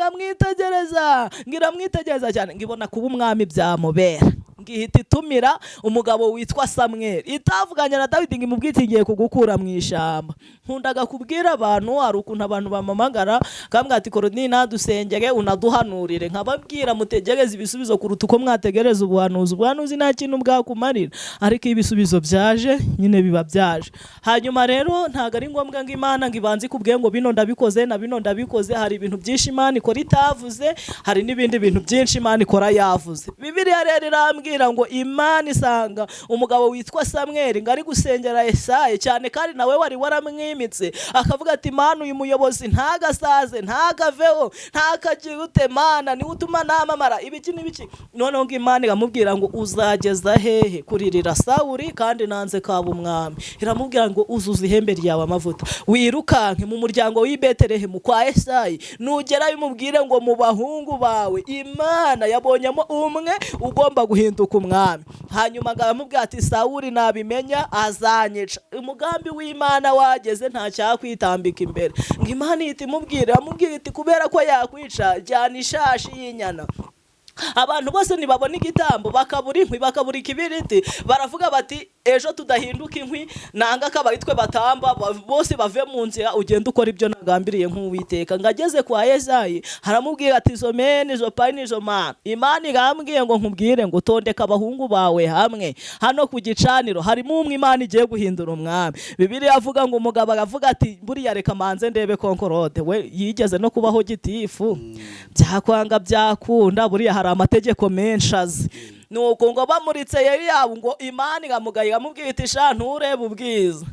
iramwitegereza cyane, ngo ibona kuba umwami byamubera, ngihita itumira umugabo witwa Samweli, itavuganye na Dawidi ngo imubwire igiye kugukura mu ishyamba. Nkundaga kubwira abantu, hari ukuntu abantu bamamagara kambwira ati Korodini nadusengere unaduhanurire, nkababwira mutegereze ibisubizo kuruta uko mwategereza ubuhanuzi. Ubuhanuzi nta kintu bwakumarira, ariko ibisubizo byaje nyine biba byaje. Hanyuma rero ntago ari ngombwa ngo Imana ngo ibanze ikubwiye ngo bino ndabikoze na bino ndabikoze. Hari ibintu byinshi Imana ikora itavuze, hari n'ibindi bintu byinshi Imana ikora yavuze. Bibiliya rero irambwira ngo Imana isanga umugabo witwa Samweli ngo ari gusengera Yesayi cyane, kandi nawe wari waramwimitse, akavuga ati Mana uyu muyobozi ntagasaze, ntagaveho, ntakagirute, Mana niwe utuma namamara ibiki n'ibiki. Noneho ngo Imana iramubwira ngo uzageza hehe kuririra Sawuli kandi nanze kaba umwami. Iramubwira ngo uzuza ihembe ryawe amavuta, wirukanke mu muryango w'i Betelehemu kwa Yesayi, nugerayo umubwire ngo mu bahungu bawe Imana yabonyemo umwe ugomba guhinduka umwami. Hanyuma aramubwira ati Sawuli nabimenya azanyica. Umugambi w'Imana wageze nta cyakwitambika imbere, ngo Imana ihita imubwira iti kubera ko yakwica jyana ishashi y'inyana. Abantu bose nibabona igitambo bakabura inkwi, bakabura ikibiriti, baravuga bati ejo tudahinduka inkwi nanga akaba twe batamba, bose bave mu nzira ugenda ukora ibyo nagambiriye nk'Uwiteka. Ngageze kwa Yesayi haramubwira ati izo mene izo pani izo mana. Imana igambwiye ngo nkubwire ngo tondeka abahungu bawe hamwe hano ku gicaniro, harimo umwe Imana igiye guhindura umwami. Bibiliya avuga ngo umugabo aravuga ati buriya reka manze ndebe Konkorode, we yigeze no kubaho gitifu, byakwanga byakunda, buriya hari amategeko menshi azi. Nuko ngo bamuritse yari yabo ngo Imana igamugayira amubwira iti sha nturebe ubwiza.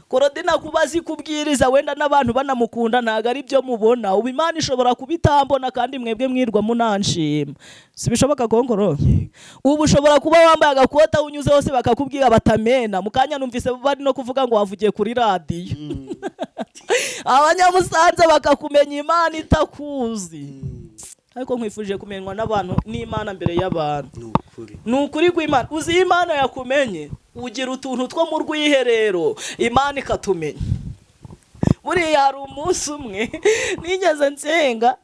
Korodina kubazi kubwiriza wenda n'abantu banamukunda ntago ari byo mubona, ubu Imana ishobora kubitambona kandi mwebwe mwirwa munanshima. Sibishoboka Konkorode? Ubu ushobora kuba wambaye agakota unyuze hose bakakubwira batamena, mukanya numvise bari no kuvuga ngo wavugiye kuri radio. Abanyamusanze bakakumenya Imana itakuzi. Ariko nkwifuje kumenywa n'abantu n'Imana mbere y'abantu. Nukuri kw'Imana uzi Imana yakumenye, ugira utuntu two mu rwiherero Imana ikatumenya. Buriya hari umunsi umwe nigeze nsenga,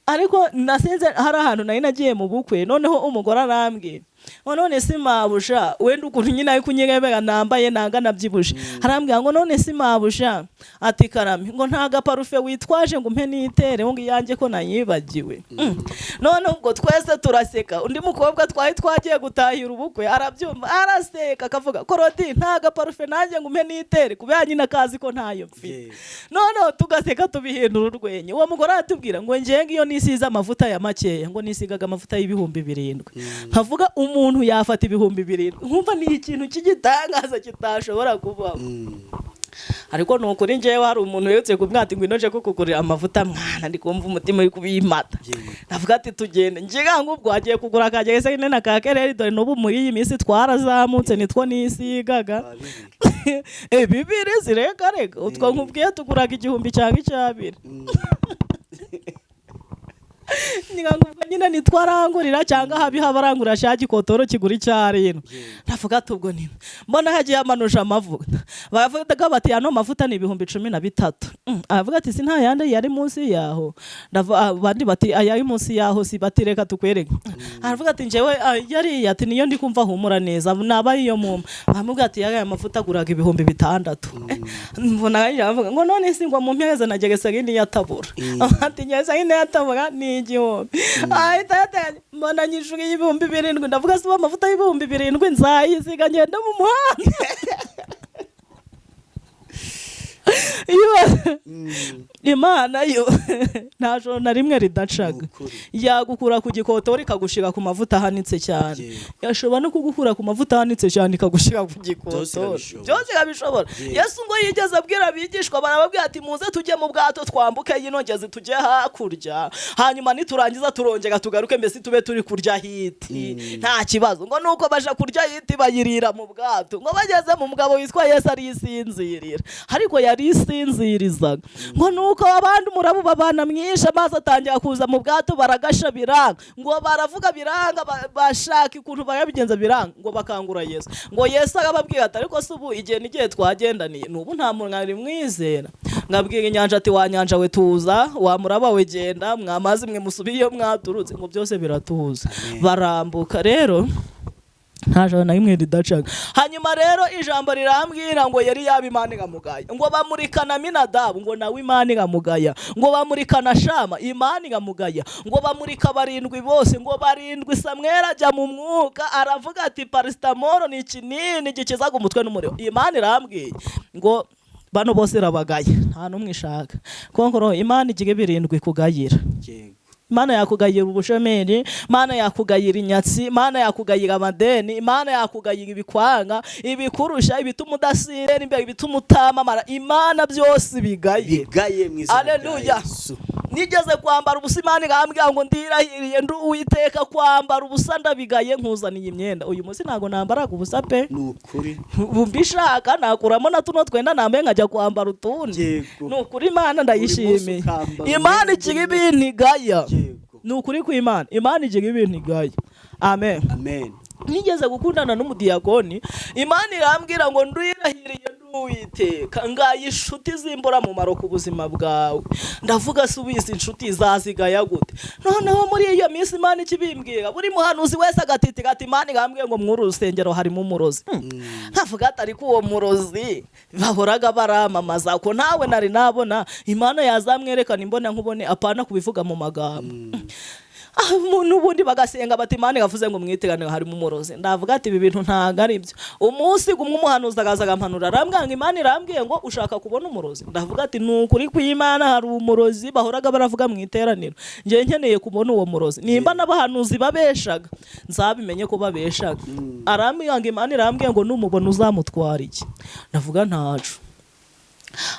ariko nasenze hari ahantu nari nagiye mu bukwe, noneho umugore arambwira ngo none si mabusha wenda ukuntu nyine ari kunyirebera nambaye nanga nabyibushe, arambwira ngo none si mabusha ati karame ngo nta gaparufe witwaje ngo mpe nitere ngo iyanjye ko nayibagiwe. None ubwo twese turaseka, undi mukobwa twari twagiye gutahira ubukwe arabyumva araseka akavuga Korodini nta gaparufe nanjye ngo mpe nitere kubera nyine akazi ko ntayo mfite. None tugaseka tubihindura urwenye. Uwo mugore aratubwira ngo njenge iyo nisize amavuta ya makeya ngo nisigaga amavuta y'ibihumbi 7. Nkavuga umuntu yafata ibihumbi 7, nkumva ni ikintu cy'igitangaza kitashobora kubaho. Ariko nukuri njewe hari umuntu yetse kubwati ngo inoje ko kugurira amavuta mwana, ndi kumva umutima uri kubimata. Navuga ati tugende, njiga ngubwo agiye kugura akagese nyine na kakereri, dore n'ubu muri iyi minsi twarazamutse nitwo nisigaga. Bibiri zireka reka utwo nkubwiye tuguraga 1,000 cyangwa 2,000. Ningangubwo nyine nitwarangurira cyangwa habi habarangurira shaki kotoro kigura 7. Navuga tubwo ni mbona hagiye amanusha amavuta, bavuga bati ano mavuta ni 13,000. Avuga ati si nta yandi yari munsi yaho, abandi bati ayayi munsi yaho si batireka tukwereke. Aravuga ati njewe yari ati niyo ndi kumva humura neza naba iyo muma. Bamubwira ati yaya amavuta guraga 6,000. Mbona yavuga ngo none si ngo mu mpeza nagegesa gindi yatabura. Ati nyeza ine yatabura ni igihumbi. Mbona nyishuye 7,000, ndavuga si amavuta 7,000 nzayisiga ngenda mu muhanda. Imana yo nta joro na rimwe ridacaga. Yagukura ku gikotori ikagushira ku mavuta ahanitse cyane. Yashobora no kugukura ku mavuta ahanitse cyane ikagushira ku gikotori. Byose kabishobora. Yesu ngo yigeze abwira abigishwa barababwira ati muze tujye mu bwato twambuke yinongeze tujye hakurya. Hanyuma niturangiza turongera tugaruke mbese tube turi kurya hiti. Nta kibazo. Ngo nuko baje kurya hiti bayirira mu bwato. Ngo bageze mu mugabo witwa Yesu ari isinzirira. Ariko yari isinzirizaga. Ngo nuko abandi umurabu babana mwinshi amazi atangira kuza mu bwato baragasha biranga. Ngo baravuga biranga bashaka ikuntu bayabigenza biranga. Ngo bakangura Yesu. Ngo Yesu agababwira ati ariko subu igihe nigihe twagendaniye nubu nta muntu ari mwizera. Ngabwira inyanja ati wa nyanja we tuza wa muraba we genda mwamazi mwe musubiye mwaturutse. Ngo byose biratuza. Barambuka rero nta joro na rimwe ridacaga. Hanyuma rero ijambo rirambwira ngo yari Imana igamugaya. Ngo bamurikana Aminadabu ngo nawe Imana igamugaya. Ngo bamurikana Shama Imana igamugaya. Ngo bamurika barindwi bose. Ngo barindwi Samweli ajya mu mwuka aravuga ati paracetamol ni ikinini gikizaga umutwe n'umuriro. Imana irambwiye ngo bano bose rabagaye nta numwe ishaka. Konkoro Imana igige birindwi kugayira. Imana yakugayira ubushomeri, Imana yakugayira inyatsi, Imana yakugayira amadeni, Imana yakugayira ibikwanga, ibikurusha, ibituma udasire, imbere ibituma utamamara. Imana byose bigaye mu izina rya Yesu. Nigeze kwambara ubusa Imana igambwira ngo ndirahiriye ndu Uwiteka kwambara ubusa ndabigaye nkuzaniye imyenda. Uyu munsi ntago nambaraga ubusa pe. Nukuri. Mbishaka nakuramo na tuno twenda nambaye nkajya kwambara utundi. Nukuri Imana ndayishimiye. Imana ikiga ibintu igaya. Nukuri ku Imana. Imana ikiga ibintu igaya. Amen. Amen. Nigeze gukundana n'umudiyakoni. Imana irambwira ngo ndirahiriye Uwiteka ngaye inshuti zimbura mu maro ku buzima bwawe. Ndavuga subiza inshuti zazigaya gute. Noneho muri iyo minsi Imana ikibimbwira buri muhanuzi wese agatiti gati Imana igambwiye ngo mwuru rusengero harimo umurozi. Nkavuga atari ko uwo murozi bahoraga baramamaza ko nawe nari nabona Imana yazamwerekana imbona nkubone apana kubivuga mu magambo. Nubundi bagasenga bati Imana gavuze ngo mwiteganiro harimo umurozi. Ndavuga ati ibi bintu ntago ari byo. Umunsi gumwe umuhanuzi agazaga mpanura arambwanga Imana irambwiye ngo ushaka kubona umurozi. Ndavuga ati nukuri ku Imana hari umurozi bahoraga baravuga mwiteraniro. Ngiye nkeneye kubona uwo murozi. Nimba nabahanuzi babeshaga nzabimenye ko babeshaga. Arambwanga Imana irambwiye ngo numubona uzamutwara iki. Ndavuga ntacu.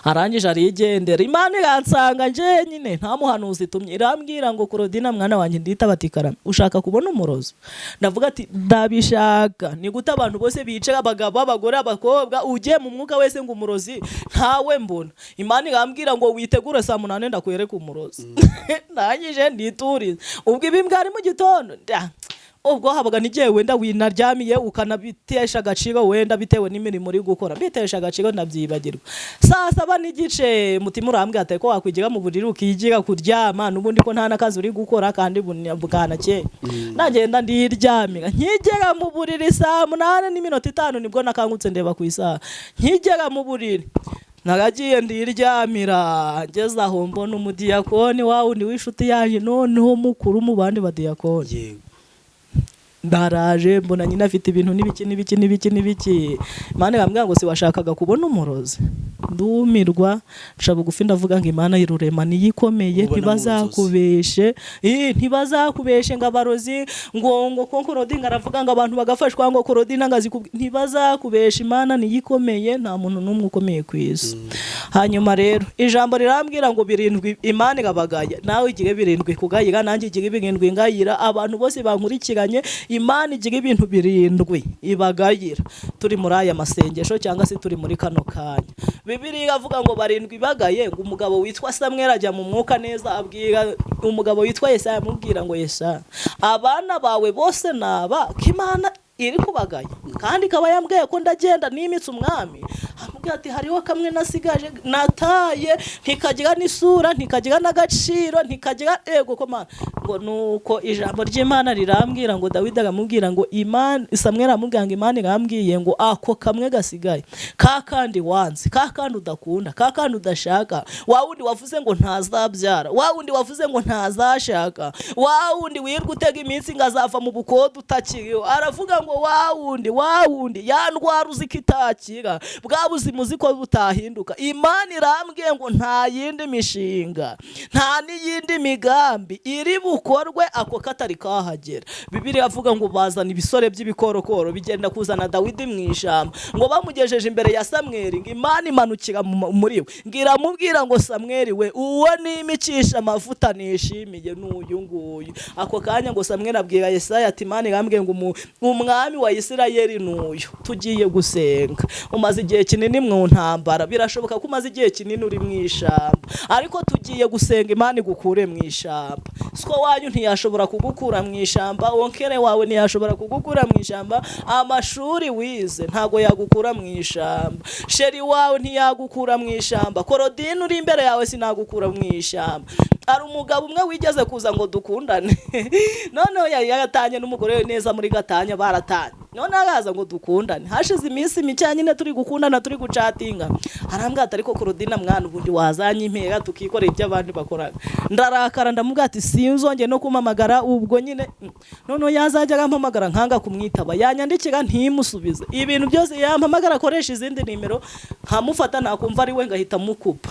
Arangije arigendera. Imana iransanga nje nyine nta muhanuzi tumye irambwira ngo Claudine mwana wanjye ndita batikara ushaka kubona umurozi. Ndavuga ati ndabishaka. Ni gute abantu bose bice abagabo abagore abakobwa uje mu mwuka wese ngo umurozi ntawe mbona. Imana irambwira ngo witegure saa 8 ndakwereka umurozi. Nanyije ndituriza. Ubwo ibimbwa ari mu gitondo ubwo habaga nigiye wenda winaryamiye ukanabitesha agaciro wenda bitewe n'imirimo uri gukora bitesha agaciro nabyibagirwa. Saa 7 n'igice mutima urambwira ate ko wakwigira mu buriri ukigira kuryama nubundi ko nta nakazi uri gukora kandi bukana cye. Nagenda ndiryamira nkigera mu buriri saa 8:05 nibwo nakangutse ndeba ku isaha. Nkigera mu buriri nagagiye ndiryamira ngeze aho mbona umudiyakoni wawundi w'ishuti yaje noneho mukuru mu bandi badiyakoni. Ndaraje mbona nyina afite ibintu n'ibiki. Imana irambwira ngo si washakaga kubona umurozi. Ndumirwa nsha bugufi ndavuga ngo Imana y'irurema niyikomeye ntibazakubeshe. Ntibazakubeshe ngo abarozi ngo Claudine aravuga ngo abantu bagafashwa ngo Claudine ngazi ntibazakubeshe. Imana niyikomeye nta muntu numwe ukomeye ku isi. Hanyuma rero ijambo rirambwira ngo birindwi Imana igabagaya nawe igire birindwi kugayira nanjye igire birindwi ngayira. Abantu bose bankurikiranye Imana igira ibintu birindwi ibagayira. Turi muri aya masengesho cyangwa se turi muri kano kanya. Bibiliya iravuga ngo barindwi bagaye ngo umugabo witwa Samweli ajya mu mwuka neza abwira umugabo witwa Yesaya amubwira ngo Yesaya abana bawe bose naba Imana iri kubagaya kandi kaba yambwiye ko ndagenda nimitse umwami. Amubwira ati hariho kamwe nasigaje nataye ntikagira n'isura ntikagira n'agaciro ntikagira ego ko Mana ngo nuko ijambo ry'Imana rirambwira ngo Dawidi agamubwira ngo Imana Samweli amubwira ngo Imana irambwiye ngo ako kamwe gasigaye kakandi wanze kakandi udakunda kakandi udashaka wawundi wavuze ngo ntazabyara wawundi wavuze ngo ntazashaka wawundi wirwa utega iminsi ngazava mu bukodo utakiriho aravuga ngo wawundi wa wundi ya ndwara uzi ko itakira, bwa buzima uzi ko butahinduka. Imana irambwiye ngo nta yindi mishinga, nta n'iyindi migambi iri bukorwe ako katari kahagera. Bibiliya avuga ngo bazana ibisore by'ibikorokoro bigenda kuzana Dawidi mu ijambo, ngo bamugejeje imbere ya Samweli, ngo Imana imanukira muri we, ngira mubwira ngo Samweli we, uwo nimicisha amavuta nishimiye n'uyu nguyu. Ako kanya ngo Samweli abwira Yesaya ati Imana irambwiye ngo umwami wa Isirayeli n'uyu. Tugiye gusenga. Umaze igihe kinini mu ntambara, birashoboka ko umaze igihe kinini uri mu ishamba, ariko tugiye gusenga Imana igukure mu ishamba. Siko wanyu ntiyashobora kugukura mu ishamba, wonkere wawe ntiyashobora kugukura mu ishamba, amashuri wize ntago yagukura mu ishamba, sheri wawe ntiyagukura mu ishamba, Korodine uri imbere yawe sinagukura mu ishamba. Ari umugabo umwe wigeze kuza ngo dukundane noneho yagatanye n'umugore we neza muri Gatanya, baratanye, none agaza ngo dukundane. Hashize iminsi mike nyine turi gukundana, turi gucatinga, arambwira ati ariko Korodina mwana ubundi wazanye impera tukikorera ibyo abandi bakoraga. Ndarakara ndamubwira ati sinzongeye no kumamagara ubwo nyine. Noneho yazajya agampamagara nkanga kumwitaba, yanyandikira ntimusubize, ibintu byose yampamagara akoresha izindi nimero, nkamufata nakumva ari we ngahita mukupa.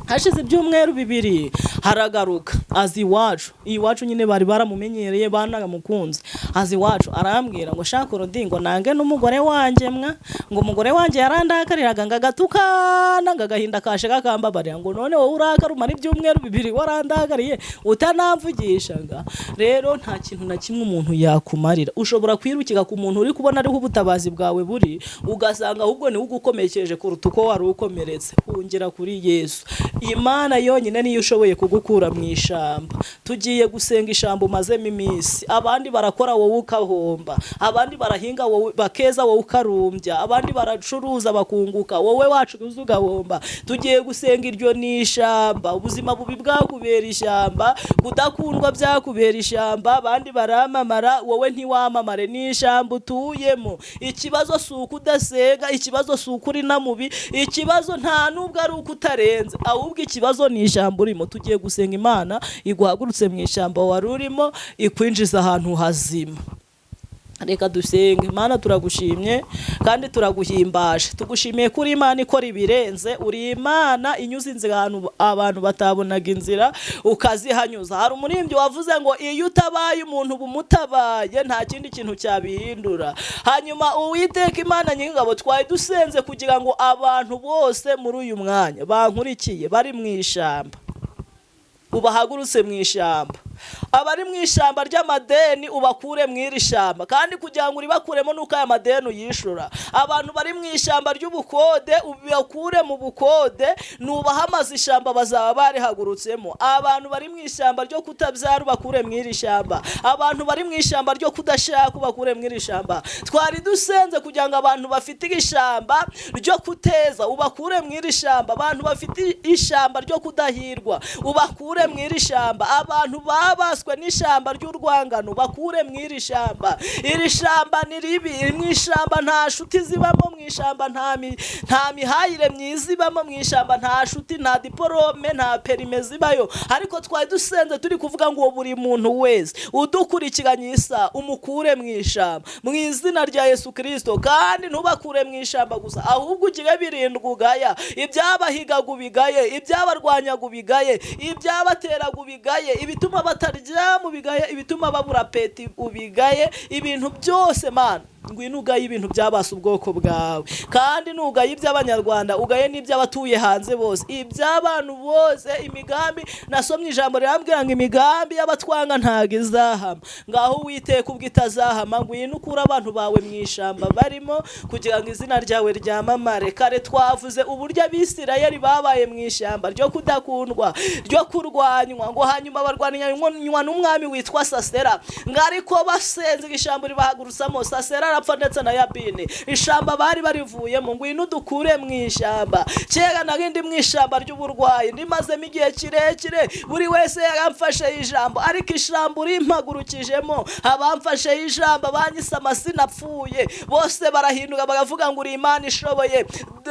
Hashize ibyumweru 2 haragaruka azi iwacu nyine bari baramumenyereye banaga mukunzi. Azi iwacu arambwira ngo shaka Korodine ngo nange n'umugore wanjye ngo umugore wanjye yarandakariraga ngagatukana ngagahinda kashe gakambabarira, ngo none wowe urakarumara ibyumweru 2 warandakariye utanamvugishaga. Rero nta kintu na kimwe umuntu yakumarira. Ushobora kwirukika ku muntu uri kubona ariho ubutabazi bwawe buri, ugasanga ahubwo ni ugukomekeje kuruta uko wari ukomeretse. Hungera kuri Yesu. Imana yonyine niyo ushoboye kugukura mu ishamba. Tugiye gusenga ishamba umazemo iminsi. Abandi barakora wowe ukahomba, abandi barahinga wowe bakeza wowe ukarumbya, abandi baracuruza bakunguka wowe wacuruza ugahomba. Tugiye gusenga iryo ni ishamba. Ubuzima bubi bwakubera ishamba, kudakundwa byakubera ishamba, abandi baramamara wowe ntiwamamare, ni ishamba utuyemo. Ikibazo si uko udasenga, ikibazo si uko uri na mubi, ikibazo nta nubwo ari uko utarenze, ahubwo ikibazo ni ishamba urimo. Tugiye gusenga Imana iguhagurutse mu ishamba wari urimo, ikwinjiza ahantu hazima. Reka dusenge. Imana turagushimye kandi turaguhimbaje, tugushimiye kuri Imana ikora ibirenze. Uri Imana inyuze inzira abantu batabonaga inzira ukazihanyuza. Hari umurimbyi wavuze ngo iyo utabaye umuntu bumutabaye nta kindi kintu cyabihindura. Hanyuma Uwiteka Imana nyingabo twaye dusenze kugira ngo abantu bose muri uyu mwanya bankurikiye bari mu ishamba ubahagurutse mu ishamba, abari mu ishamba ry'amadeni ubakure mu iri shamba, kandi kugira ngo uribakuremo nuko aya madeni uyishura. Abantu bari mu ishamba ry'ubukode ubakure mu bukode, nubahamaze ishamba bazaba barihagurutsemo. Abantu bari mu ishamba ryo kutabyara ubakure mu iri shamba, abantu bari mu ishamba ryo kudashaka ubakure mu iri shamba. Twari dusenze kugira ngo abantu bafite ishamba ryo kuteza ubakure mu iri shamba, abantu bafite ishamba ryo kudahirwa ubakure mu iri shamba, abantu babaswe n'ishamba ry'urwangano bakure mu iri shamba. Iri shamba ni ribi, mu ishamba nta shuti zibamo, mu ishamba nta mihayire myiza ibamo, mu ishamba nta shuti, nta diporome, nta perime zibayo. Ariko twari dusenze turi kuvuga ngo buri muntu wese udukurikiranye isa umukure mu ishamba mu izina rya Yesu Kristo. Kandi ntubakure mu ishamba gusa, ahubwo ugire birindwa ugaya, ibyabahigaga ubigaye, ibyabarwanyaga ubigaye, ibyabateraga ubigaye, ibituma batarya mu bigaye, ibituma babura peti ubigaye, ibintu byose Mana ngwino ugaye ibintu byabasa ubwoko bwawe. Kandi nugaye iby'abanyarwanda ugaye n'iby'abatuye hanze bose, iby'abantu bose. Imigambi nasomye ijambo rirambwira ngo imigambi y'abatwanga ntago izahama. Ngaho Uwiteka ubwo itazahama, ngwino ukura abantu bawe mu ishamba barimo kugira ngo izina ryawe ryamamare. Kare twavuze uburyo Abisirayeli babaye mu ishamba ryo kudakundwa, ryo kurwanywa, ngo hanyuma barwanywa n'umwami witwa Sisera, ngo ariko basenze ishamba ribahagurutsamo. Sisera arapfa ndetse na Yabini, ishamba bari barivuyemo. Ngwino dukure mu ishamba. Kera nagindi mu ishamba ry'uburwayi ndimazemo igihe kirekire, buri wese yaramfashe ijambo, ariko ishamba urimpagurukijemo abamfashe ijambo banyise amasina apfuye bose barahinduka bagavuga ngo uri Imana ishoboye.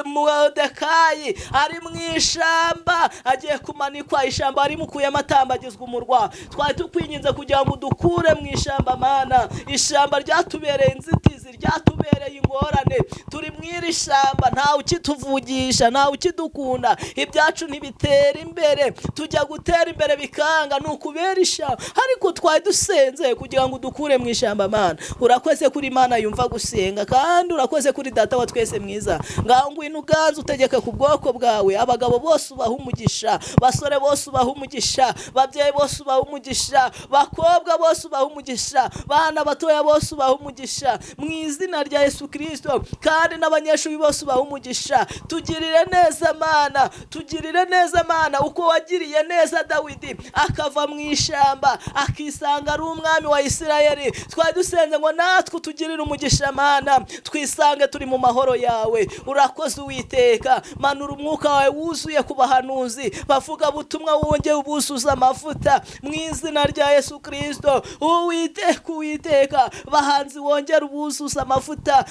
Moridekayi ari mu ishamba agiye kumanikwa, ishamba arimukuye amatambagizwa umurwa. Twari tukwinginze kugira ngo dukure mu ishamba Mana, ishamba ryatubereye inzitizi ryatubereye ingorane, turi mu iri shyamba, ntawe ukituvugisha, ntawe ukidukunda, ibyacu ntibitera imbere, tujya gutera imbere bikanga, ni ukubera ishyamba. Ariko twari dusenze kugira ngo udukure mu ishyamba Mana. Urakoze kuri Mana yumva gusenga, kandi urakoze kuri Data wa twese mwiza. Ngaho ngwino uganze utegeke ku bwoko bwawe, abagabo bose ubaha umugisha, basore bose ubaha umugisha, babyeyi bose ubaha umugisha, bakobwa bose ubaha umugisha, bana batoya bose ubaha umugisha, mu izina rya Yesu Kristo. Kandi n'abanyeshuri bose ubaha umugisha. Tugirire neza Mana, tugirire neza Mana, uko wagiriye neza Dawidi akava mu ishyamba akisanga ari umwami wa Isirayeli. Twari dusenze ngo natwe tugirire umugisha Mana, twisange turi mu mahoro yawe. Urakoze Uwiteka, manura umwuka wawe wuzuye ku bahanuzi bavuga butumwa, wongeye ubuzuza amavuta mu izina rya Yesu Kristo. Uwiteka, bahanzi wongere ubuzuza amavuta,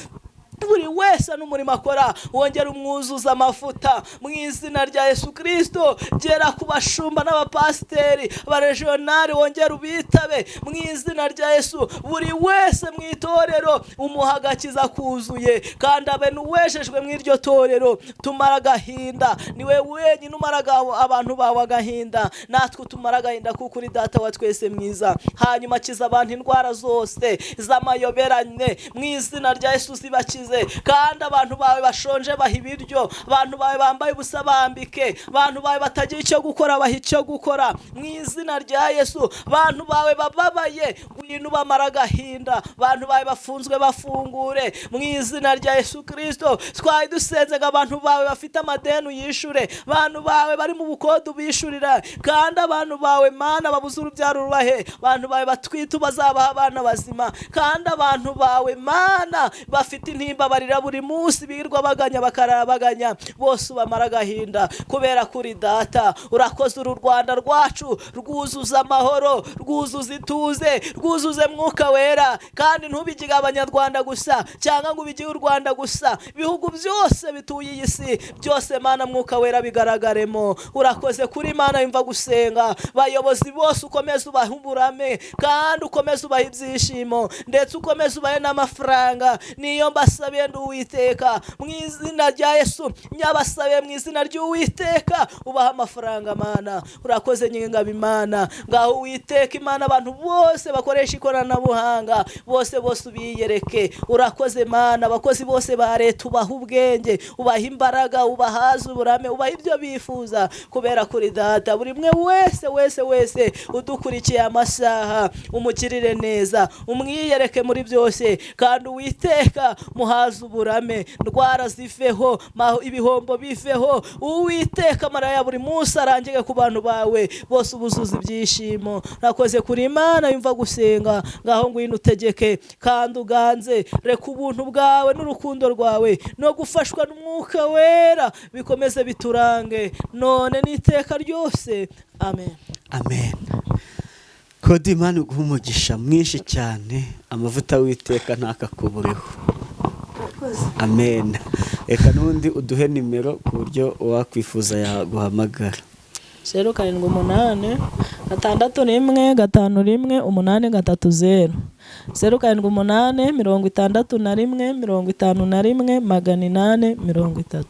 buri wese n'umurimo akora wongera umwuzuza amavuta mu izina rya Yesu Kristo. Gera ku bashumba n'abapasiteri, abaregionari wongera ubitabe mu izina rya Yesu. Buri wese mu itorero umuha agakiza kuzuye, kandi abe n'uwejejwe mu iryo torero. Tumara agahinda, niwe wenyine umaraga abantu bawe agahinda, natwe tumara agahinda kuko uri Data wa twese mwiza. Hanyuma kiza abantu indwara zose z'amayoberane mu izina rya Yesu, zibakize. Kandi abantu bawe bashonje baha ibiryo, abantu bawe bambaye ubusa bambike, abantu bawe batagira icyo gukora baha icyo gukora mu izina rya Yesu. Abantu bawe bababaye ngwino bamara agahinda, abantu bawe bafunzwe bafungure mu izina rya Yesu Kristo. Twari dusenze ngo abantu bawe bafite amadeni uyishure, abantu bawe bari mu bukode ubishurira, kandi abantu bawe Mana babuze urubyaro rubahe, abantu bawe batwite bazabaha abana bazima, kandi abantu bawe Mana bafite intimbabarira buri munsi birwa baganya bakarabaganya, bose bamara agahinda kubera kuri Data. Urakoze uru Rwanda rwacu rwuzuza amahoro, rwuzuza ituze, rwuzuze mwuka wera, kandi ntubigire abanyarwanda gusa cyangwa ngo ubigire u Rwanda gusa, ibihugu byose bituye iyi si byose Mana mwuka wera bigaragaremo. Urakoze kuri Mana yumva gusenga, bayobozi bose ukomeze ubahe uburame, kandi ukomeze ubahe ibyishimo, ndetse ukomeze ubahe n'amafaranga. Niyo mbasabiye Uwiteka mu izina rya Yesu, nyabasabiye mu izina ry'Uwiteka ubaha amafaranga Mana. Urakoze nyingabo Imana. Ngaho Uwiteka Imana, abantu bose bakoresha ikoranabuhanga bose ubiyereke. Urakoze Mana, abakozi bose ba leta ubaha ubwenge, ubaha imbaraga, ubahaza uburame, ubaha ibyo bifuza kubera kuri Data. Buri mwe wese udukurikiye amasaha umukirire neza, umwiyereke muri byose, kandi Uwiteka muhaza uburame, ndwara ziveho, ibihombo biveho. Uwiteka maraya buri munsi arangike ku bantu bawe bose ubuzuza ibyishimo. Nakoze kuri Imana yumva gusenga, ngaho ngwino utegeke kandi uganze. Reka ubuntu bwawe n'urukundo rwawe no gufashwa n'umwuka wera bikomeze biturange none n'iteka ryose. Amen. Amen. Kodi Imana uguha umugisha mwinshi cyane, amavuta w'Uwiteka ntakakubureho. Amen. Reka n'undi uduhe nimero ku buryo wakwifuza yaguhamagara. 078 661 51 830 078 61 51 830.